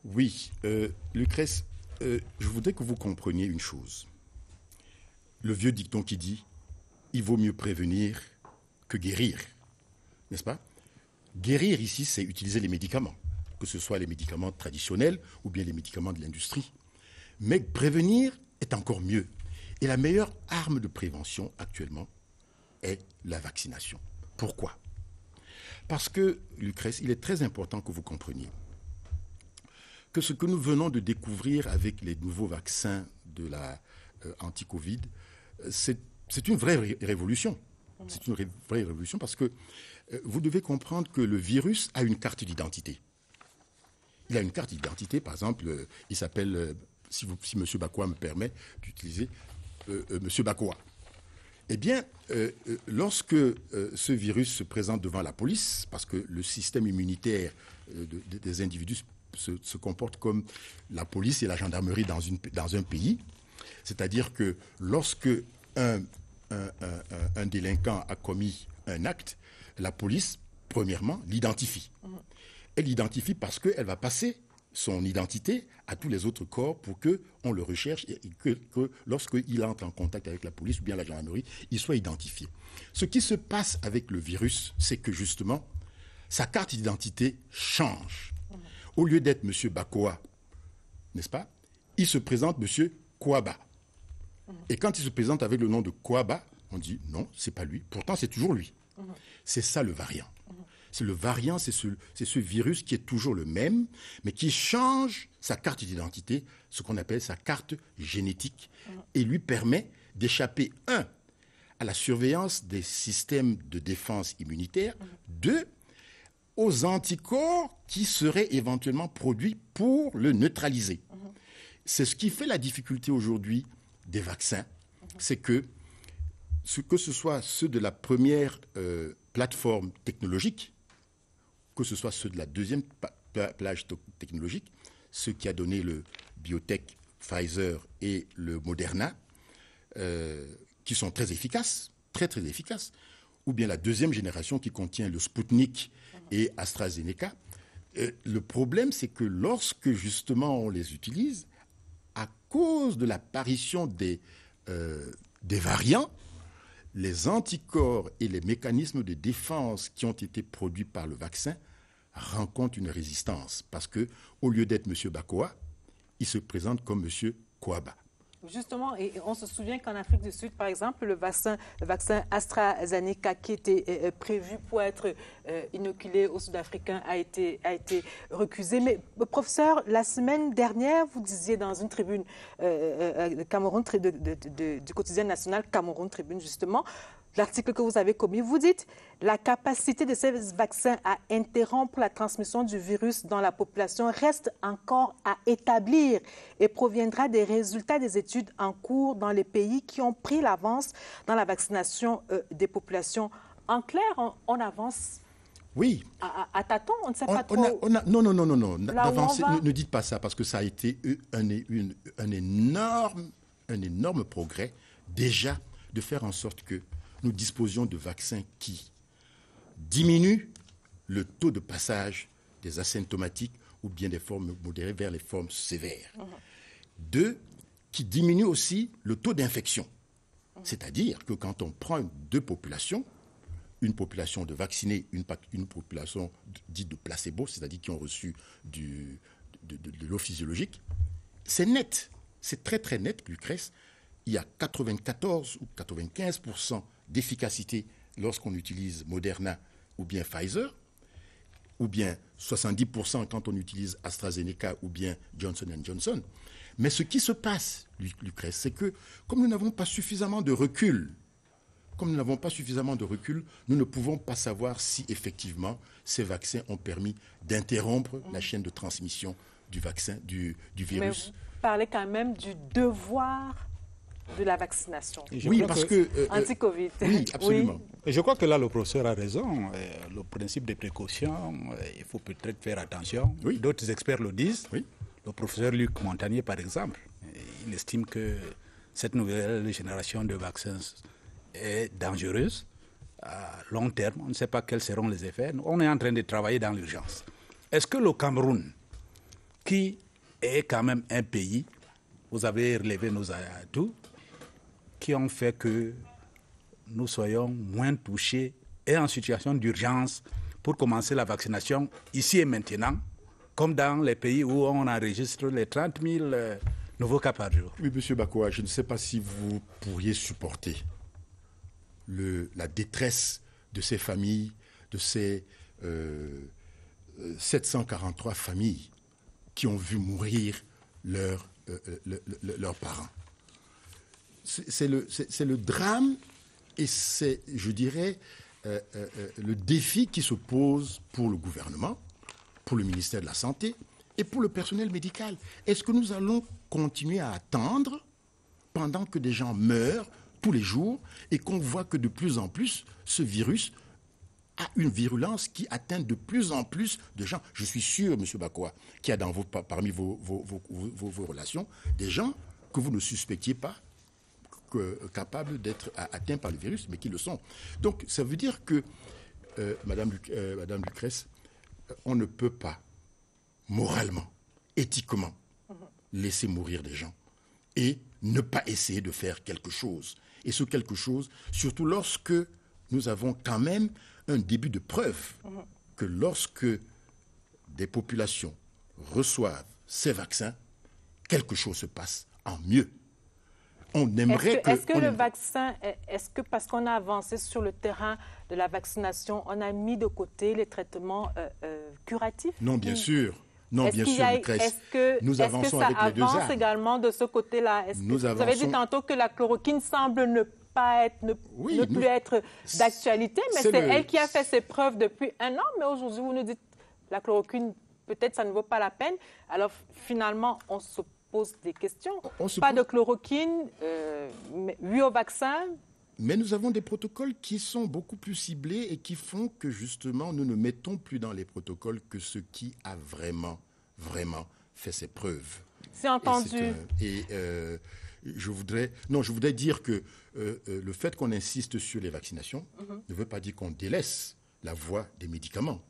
Oui, Lucrèce, je voudrais que vous compreniez une chose. Le vieux dicton qui dit « il vaut mieux prévenir que guérir », n'est-ce pas? Guérir ici, c'est utiliser les médicaments, que ce soit les médicaments traditionnels ou bien les médicaments de l'industrie. Mais prévenir est encore mieux. Et la meilleure arme de prévention actuellement est la vaccination. Pourquoi? Parce que, Lucrèce, il est très important que vous compreniez que ce que nous venons de découvrir avec les nouveaux vaccins de la anti-Covid, c'est une vraie révolution. C'est une vraie révolution parce que vous devez comprendre que le virus a une carte d'identité. Il a une carte d'identité, par exemple, il s'appelle, si M. Bakoa me permet d'utiliser, M. Bakoa. Eh bien, lorsque ce virus se présente devant la police, parce que le système immunitaire des individus se comporte comme la police et la gendarmerie dans un pays, c'est-à-dire que lorsque un délinquant a commis un acte, la police, premièrement, l'identifie. Elle l'identifie parce qu'elle va passer son identité à tous les autres corps pour qu'on le recherche et que lorsqu'il entre en contact avec la police ou bien la gendarmerie, il soit identifié. Ce qui se passe avec le virus, c'est que justement, sa carte d'identité change. Au lieu d'être M. Bakoa, n'est-ce pas, il se présente M. Kouaba. Et quand il se présente avec le nom de Kouaba, on dit non, c'est pas lui. Pourtant, c'est toujours lui. C'est ça le variant. C'est le variant, c'est ce virus qui est toujours le même, mais qui change sa carte d'identité, ce qu'on appelle sa carte génétique, et lui permet d'échapper, 1, à la surveillance des systèmes de défense immunitaire, 2, aux anticorps qui seraient éventuellement produits pour le neutraliser. C'est ce qui fait la difficulté aujourd'hui des vaccins, c'est que ce soit ceux de la première plateforme technologique, que ce soit ceux de la deuxième plage technologique, ce qui a donné le biotech Pfizer et le Moderna, qui sont très efficaces, très efficaces, ou bien la deuxième génération qui contient le Sputnik et AstraZeneca. Le problème, c'est que lorsque justement on les utilise, à cause de l'apparition des variants, les anticorps et les mécanismes de défense qui ont été produits par le vaccin rencontrent une résistance. Parce qu'au lieu d'être M. Bakoa, il se présente comme M. Kouaba. Justement, et on se souvient qu'en Afrique du Sud, par exemple, le vaccin AstraZeneca qui était prévu pour être inoculé aux Sud-Africains a été recusé. Mais professeur, la semaine dernière, vous disiez dans une tribune Cameroun, du quotidien national Cameroun Tribune, justement, l'article que vous avez commis, vous dites la capacité de ces vaccins à interrompre la transmission du virus dans la population reste encore à établir et proviendra des résultats des études en cours dans les pays qui ont pris l'avance dans la vaccination des populations. En clair, on avance. Oui. À tâtons, on ne sait pas trop. Non. D'avancer, ne dites pas ça parce que ça a été un énorme progrès déjà de faire en sorte que nous disposions de vaccins qui diminuent le taux de passage des asymptomatiques ou bien des formes modérées vers les formes sévères. 2, qui diminuent aussi le taux d'infection. C'est-à-dire que quand on prend deux populations, une population de vaccinés, une population dite de placebo, c'est-à-dire qui ont reçu de l'eau physiologique, c'est net. C'est très net, Lucrèce. Il y a 94 ou 95% d'efficacité lorsqu'on utilise Moderna ou bien Pfizer, ou bien 70% quand on utilise AstraZeneca ou bien Johnson & Johnson. Mais ce qui se passe, Lucrèce, c'est que comme nous n'avons pas suffisamment de recul, nous ne pouvons pas savoir si effectivement ces vaccins ont permis d'interrompre la chaîne de transmission du vaccin, du virus. Mais vous parlez quand même du devoir de la vaccination. Oui, parce que... anti-Covid. Oui, absolument. Oui. Et je crois que là, le professeur a raison. Le principe de précaution, il faut peut-être faire attention. Oui. D'autres experts le disent. Oui. Le professeur Luc Montagnier, par exemple, il estime que cette nouvelle génération de vaccins est dangereuse. À long terme, on ne sait pas quels seront les effets. On est en train de travailler dans l'urgence. Est-ce que le Cameroun, qui est quand même un pays, vous avez relevé nos atouts, qui ont fait que nous soyons moins touchés et en situation d'urgence pour commencer la vaccination ici et maintenant, comme dans les pays où on enregistre les 30 000 nouveaux cas par jour. Oui, M. Bakoa, je ne sais pas si vous pourriez supporter la détresse de ces familles, de ces 743 familles qui ont vu mourir leurs parents. C'est le drame et c'est, je dirais, le défi qui se pose pour le gouvernement, pour le ministère de la Santé et pour le personnel médical. Est-ce que nous allons continuer à attendre pendant que des gens meurent tous les jours et qu'on voit que de plus en plus ce virus a une virulence qui atteint de plus en plus de gens? Je suis sûr, M. Bakoa, qu'il y a parmi vos relations des gens que vous ne suspectiez pas capables d'être atteints par le virus, mais qui le sont. Donc, ça veut dire que, Madame Lucrèce, on ne peut pas, moralement, éthiquement, laisser mourir des gens et ne pas essayer de faire quelque chose. Et ce quelque chose, surtout lorsque nous avons quand même un début de preuve que lorsque des populations reçoivent ces vaccins, quelque chose se passe en mieux. On aimerait Est-ce que le vaccin, est-ce que parce qu'on a avancé sur le terrain de la vaccination, on a mis de côté les traitements curatifs? Non, bien sûr. Non, bien sûr, Est-ce que ça avance également de ce côté-là? Vous avez dit tantôt que la chloroquine semble ne plus être d'actualité, mais c'est elle qui a fait ses preuves depuis un an. Mais aujourd'hui, vous nous dites la chloroquine, peut-être ça ne vaut pas la peine. Alors finalement, on se pose des questions. Pas de chloroquine, oui au vaccin. Mais nous avons des protocoles qui sont beaucoup plus ciblés et qui font que justement nous ne mettons plus dans les protocoles que ce qui a vraiment fait ses preuves. C'est entendu. Je voudrais dire que le fait qu'on insiste sur les vaccinations ne veut pas dire qu'on délaisse la voie des médicaments.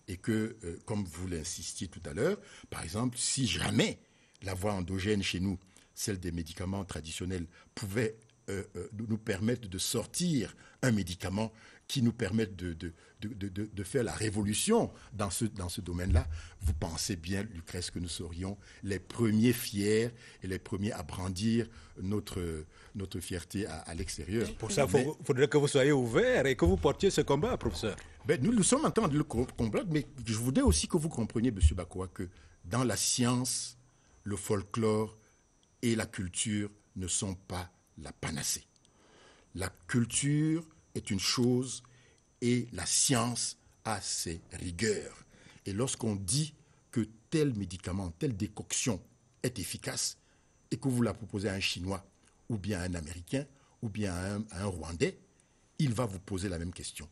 Et que, comme vous l'insistiez tout à l'heure, par exemple, si jamais la voie endogène chez nous, celle des médicaments traditionnels, pouvait nous permettre de sortir un médicament qui nous permette de faire la révolution dans ce domaine-là, vous pensez bien, Lucrèce, que nous serions les premiers fiers et les premiers à brandir notre fierté à l'extérieur. Pour ça, il faudrait que vous soyez ouvert et que vous portiez ce combat, professeur. Nous sommes en train de le combattre, mais je voudrais aussi que vous compreniez, M. Bakoa, que dans la science, le folklore et la culture ne sont pas la panacée. La culture est une chose et la science a ses rigueurs. Et lorsqu'on dit que tel médicament, telle décoction est efficace et que vous la proposez à un Chinois ou bien à un Américain ou bien à un Rwandais, il va vous poser la même question.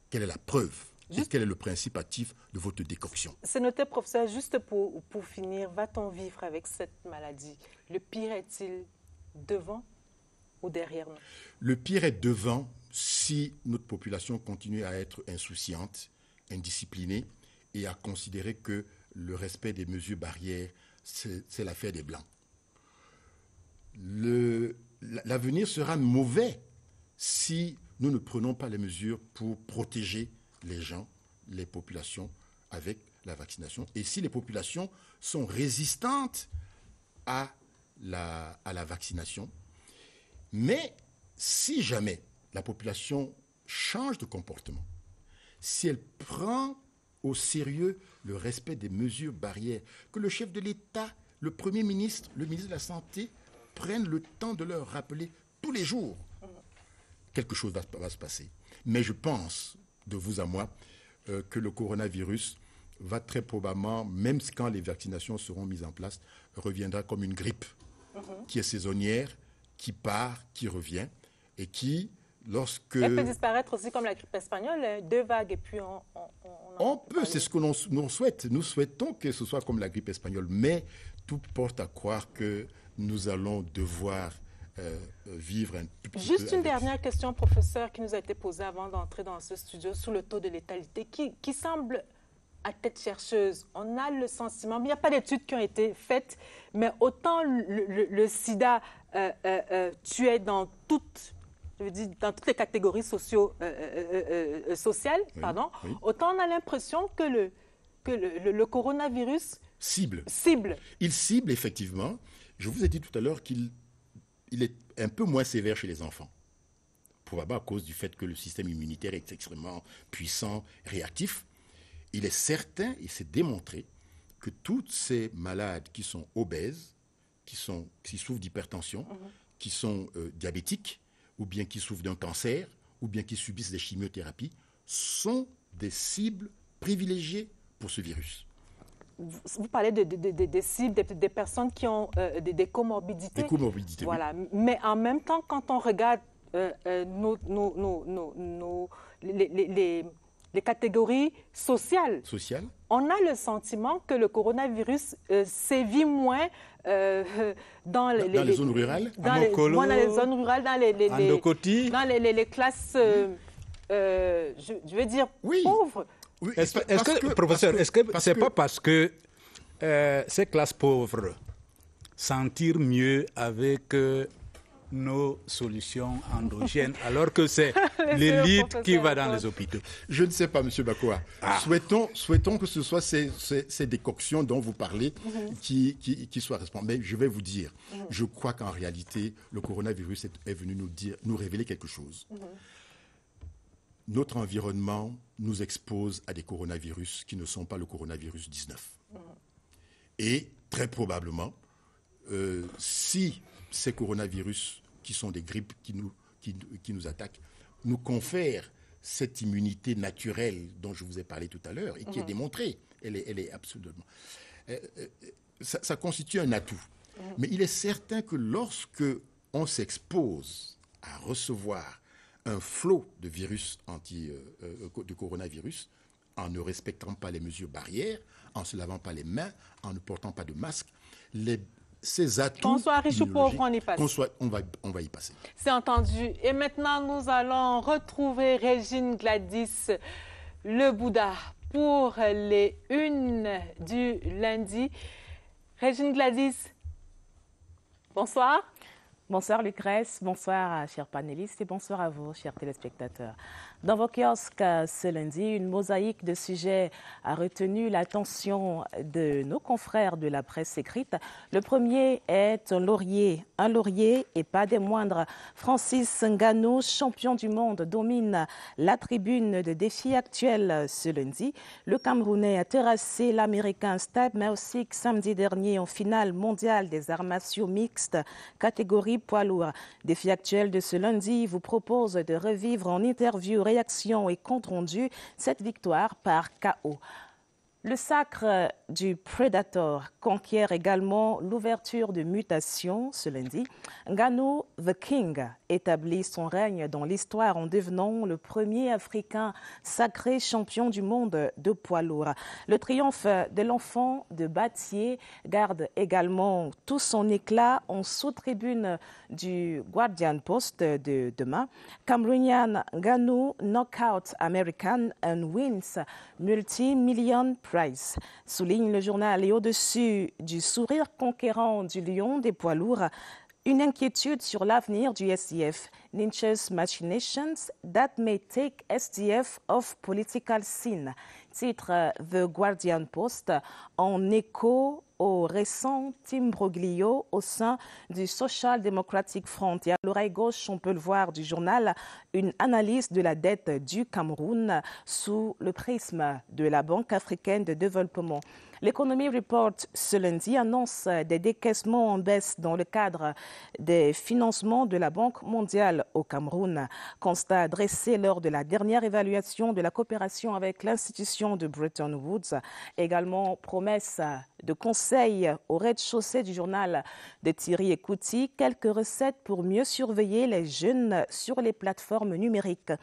Quelle est la preuve et quel est le principe actif de votre décoction? C'est noté, professeur. Juste pour finir, va-t-on vivre avec cette maladie? Le pire est-il devant ou derrière nous? Le pire est devant si notre population continue à être insouciante, indisciplinée et à considérer que le respect des mesures barrières, c'est l'affaire des Blancs. L'avenir sera mauvais si nous ne prenons pas les mesures pour protéger les gens, les populations avec la vaccination. Et si les populations sont résistantes à la vaccination, mais si jamais la population change de comportement, si elle prend au sérieux le respect des mesures barrières, que le chef de l'État, le Premier ministre, le ministre de la Santé prennent le temps de leur rappeler tous les jours, quelque chose va se passer. Mais je pense, de vous à moi, que le coronavirus va très probablement, même quand les vaccinations seront mises en place, reviendra comme une grippe qui est saisonnière, qui part, qui revient, et qui, lorsque... Elle peut disparaître aussi comme la grippe espagnole, 2 vagues, et puis on peut, c'est ce que l'on souhaite. Nous souhaitons que ce soit comme la grippe espagnole, mais tout porte à croire que nous allons devoir vivre un tout petit peu... Juste une dernière question, professeur, qui nous a été posée avant d'entrer dans ce studio, sur le taux de létalité, qui semble à tête chercheuse. On a le sentiment, il n'y a pas d'études qui ont été faites, mais autant le sida tuait dans toutes les catégories sociales, oui. Autant on a l'impression que le coronavirus cible. Il cible, effectivement. Je vous ai dit tout à l'heure qu'il est un peu moins sévère chez les enfants, probablement à cause du fait que le système immunitaire est extrêmement puissant, réactif. Il est certain, et c'est démontré, que toutes ces malades qui sont obèses, qui souffrent d'hypertension, qui sont diabétiques, ou bien qui souffrent d'un cancer, ou bien qui subissent des chimiothérapies, sont des cibles privilégiées pour ce virus. Vous parlez des cibles, des personnes qui ont des comorbidités. Des comorbidités, voilà. Oui. Mais en même temps, quand on regarde les catégories sociales, on a le sentiment que le coronavirus sévit moins dans les zones rurales, dans les zones rurales, dans les classes, je veux dire, pauvres. Oui, professeur, est-ce que ce n'est pas parce que ces classes pauvres s'en tirent mieux avec nos solutions endogènes, alors que c'est l'élite qui va dans les hôpitaux? Je ne sais pas, M. Bakoa. Souhaitons que ce soit ces décoctions dont vous parlez qui soient responsables. Mais je vais vous dire, je crois qu'en réalité, le coronavirus est venu nous révéler quelque chose. Notre environnement nous expose à des coronavirus qui ne sont pas le coronavirus 19. Et très probablement, si ces coronavirus qui sont des grippes qui nous attaquent, nous confèrent cette immunité naturelle dont je vous ai parlé tout à l'heure et qui est démontrée, elle est absolument... ça constitue un atout. Mais il est certain que lorsque on s'expose à recevoir un flot de virus de coronavirus, en ne respectant pas les mesures barrières, en ne se lavant pas les mains, en ne portant pas de masque, ces atouts... Qu'on soit riche ou pauvre, on y passe. On va y passer. C'est entendu. Et maintenant, nous allons retrouver Régine Gladys Le Bouddha pour les unes du lundi. Régine Gladys, bonsoir. Bonsoir Lucrèce, bonsoir chers panélistes et bonsoir à vous chers téléspectateurs. Dans vos kiosques ce lundi, une mosaïque de sujets a retenu l'attention de nos confrères de la presse écrite. Le premier est un laurier et pas des moindres. Francis Ngannou, champion du monde, domine la tribune de défi actuel ce lundi. Le Camerounais a terrassé l'Américain Steve Miocic samedi dernier en finale mondiale des arts martiaux mixtes, catégorie poids lourd. Défi actuel de ce lundi vous propose de revivre en interview, réaction et compte rendu cette victoire par KO. Le sacre du Predator conquiert également l'ouverture de mutations ce lundi. Ngannou, The King, établit son règne dans l'histoire en devenant le premier Africain sacré champion du monde de poids lourd. Le triomphe de l'enfant de Batier garde également tout son éclat en sous-tribune du Guardian Post de demain. Cameroonian Ngannou knockout American and wins multi-million prize, souligne le journal. Et au-dessus du sourire conquérant du lion des poids lourds, une inquiétude sur l'avenir du SDF. Ninja's machinations that may take SDF off political scene. Titre The Guardian Post en écho au récent imbroglio au sein du Social Democratic Front. Et à l'oreille gauche, on peut le voir du journal, une analyse de la dette du Cameroun sous le prisme de la Banque africaine de développement. L'Economy Report ce lundi annonce des décaissements en baisse dans le cadre des financements de la Banque mondiale au Cameroun. Constat dressé lors de la dernière évaluation de la coopération avec l'institution de Bretton Woods. Également promesse de conseils au rez-de-chaussée du journal de Thierry Ekouti. Quelques recettes pour mieux surveiller les jeunes sur les plateformes numériques.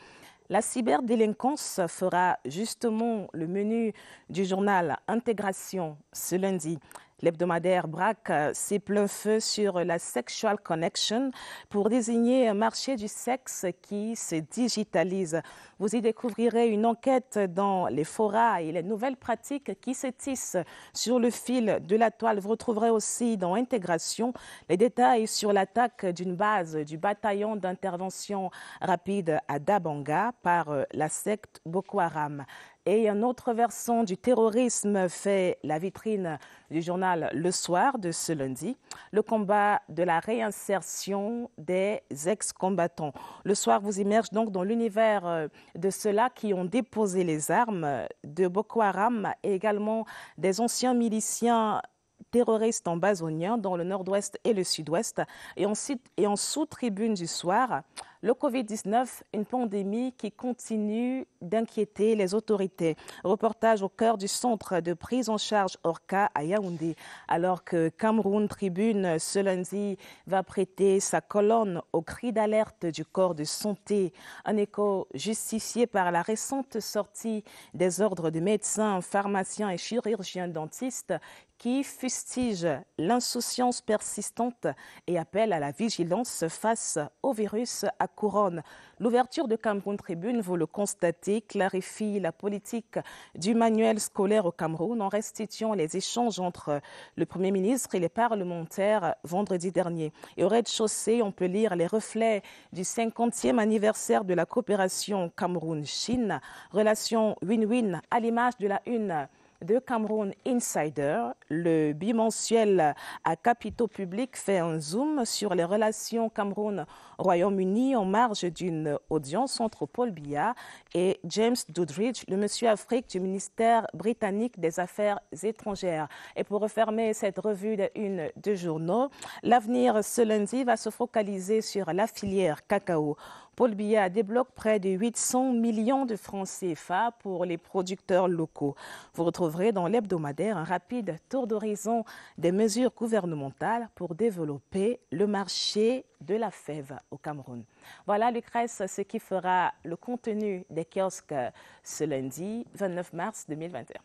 La cyberdélinquance fera justement le menu du journal Intégration ce lundi. L'hebdomadaire braque ses pleins feux sur la Sexual Connection pour désigner un marché du sexe qui se digitalise. Vous y découvrirez une enquête dans les forats et les nouvelles pratiques qui se tissent sur le fil de la toile. Vous retrouverez aussi dans Intégration les détails sur l'attaque d'une base du bataillon d'intervention rapide à Dabanga par la secte Boko Haram. Et un autre versant du terrorisme fait la vitrine du journal Le Soir de ce lundi, le combat de la réinsertion des ex-combattants. Le Soir vous immerge donc dans l'univers de ceux-là qui ont déposé les armes de Boko Haram et également des anciens miliciens terroristes ambazoniens dans le nord-ouest et le sud-ouest. Et en sous-tribune du soir, le Covid-19, une pandémie qui continue d'inquiéter les autorités. Reportage au cœur du centre de prise en charge Orca à Yaoundé. Alors que Cameroun Tribune, ce lundi, va prêter sa colonne au cri d'alerte du corps de santé. Un écho justifié par la récente sortie des ordres de médecins, pharmaciens et chirurgiens dentistes qui fustige l'insouciance persistante et appelle à la vigilance face au virus à couronne. L'ouverture de Cameroun Tribune, vous le constatez, clarifie la politique du manuel scolaire au Cameroun en restituant les échanges entre le Premier ministre et les parlementaires vendredi dernier. Et au rez-de-chaussée, on peut lire les reflets du 50e anniversaire de la coopération Cameroun-Chine, relation win-win à l'image de la une de Cameroun Insider. Le bimensuel à capitaux publics fait un zoom sur les relations Cameroun-Royaume-Uni en marge d'une audience entre Paul Biya et James Doudridge, le monsieur Afrique du ministère britannique des Affaires étrangères. Et pour refermer cette revue de une de journaux, l'avenir ce lundi va se focaliser sur la filière cacao. Paul Biya débloque près de 800 millions de francs CFA pour les producteurs locaux. Vous retrouverez dans l'hebdomadaire un rapide tour d'horizon des mesures gouvernementales pour développer le marché de la fève au Cameroun. Voilà, Lucrèce, ce qui fera le contenu des kiosques ce lundi 29 mars 2021.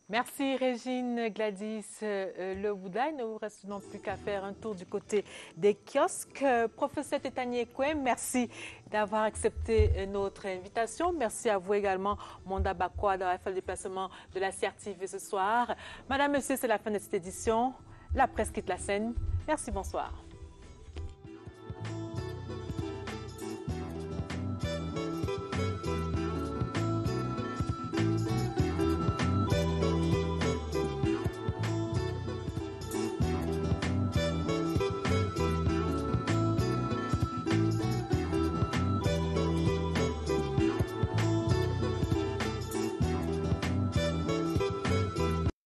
Merci Régine Gladys Lebouda. Il ne vous reste non plus qu'à faire un tour du côté des kiosques. Professeur Tétanié Kouem, merci d'avoir accepté notre invitation. Merci à vous également, Monda Bakwa, d'avoir fait le déplacement de la CRTV ce soir. Madame, Monsieur, c'est la fin de cette édition. La presse quitte la scène. Merci, bonsoir.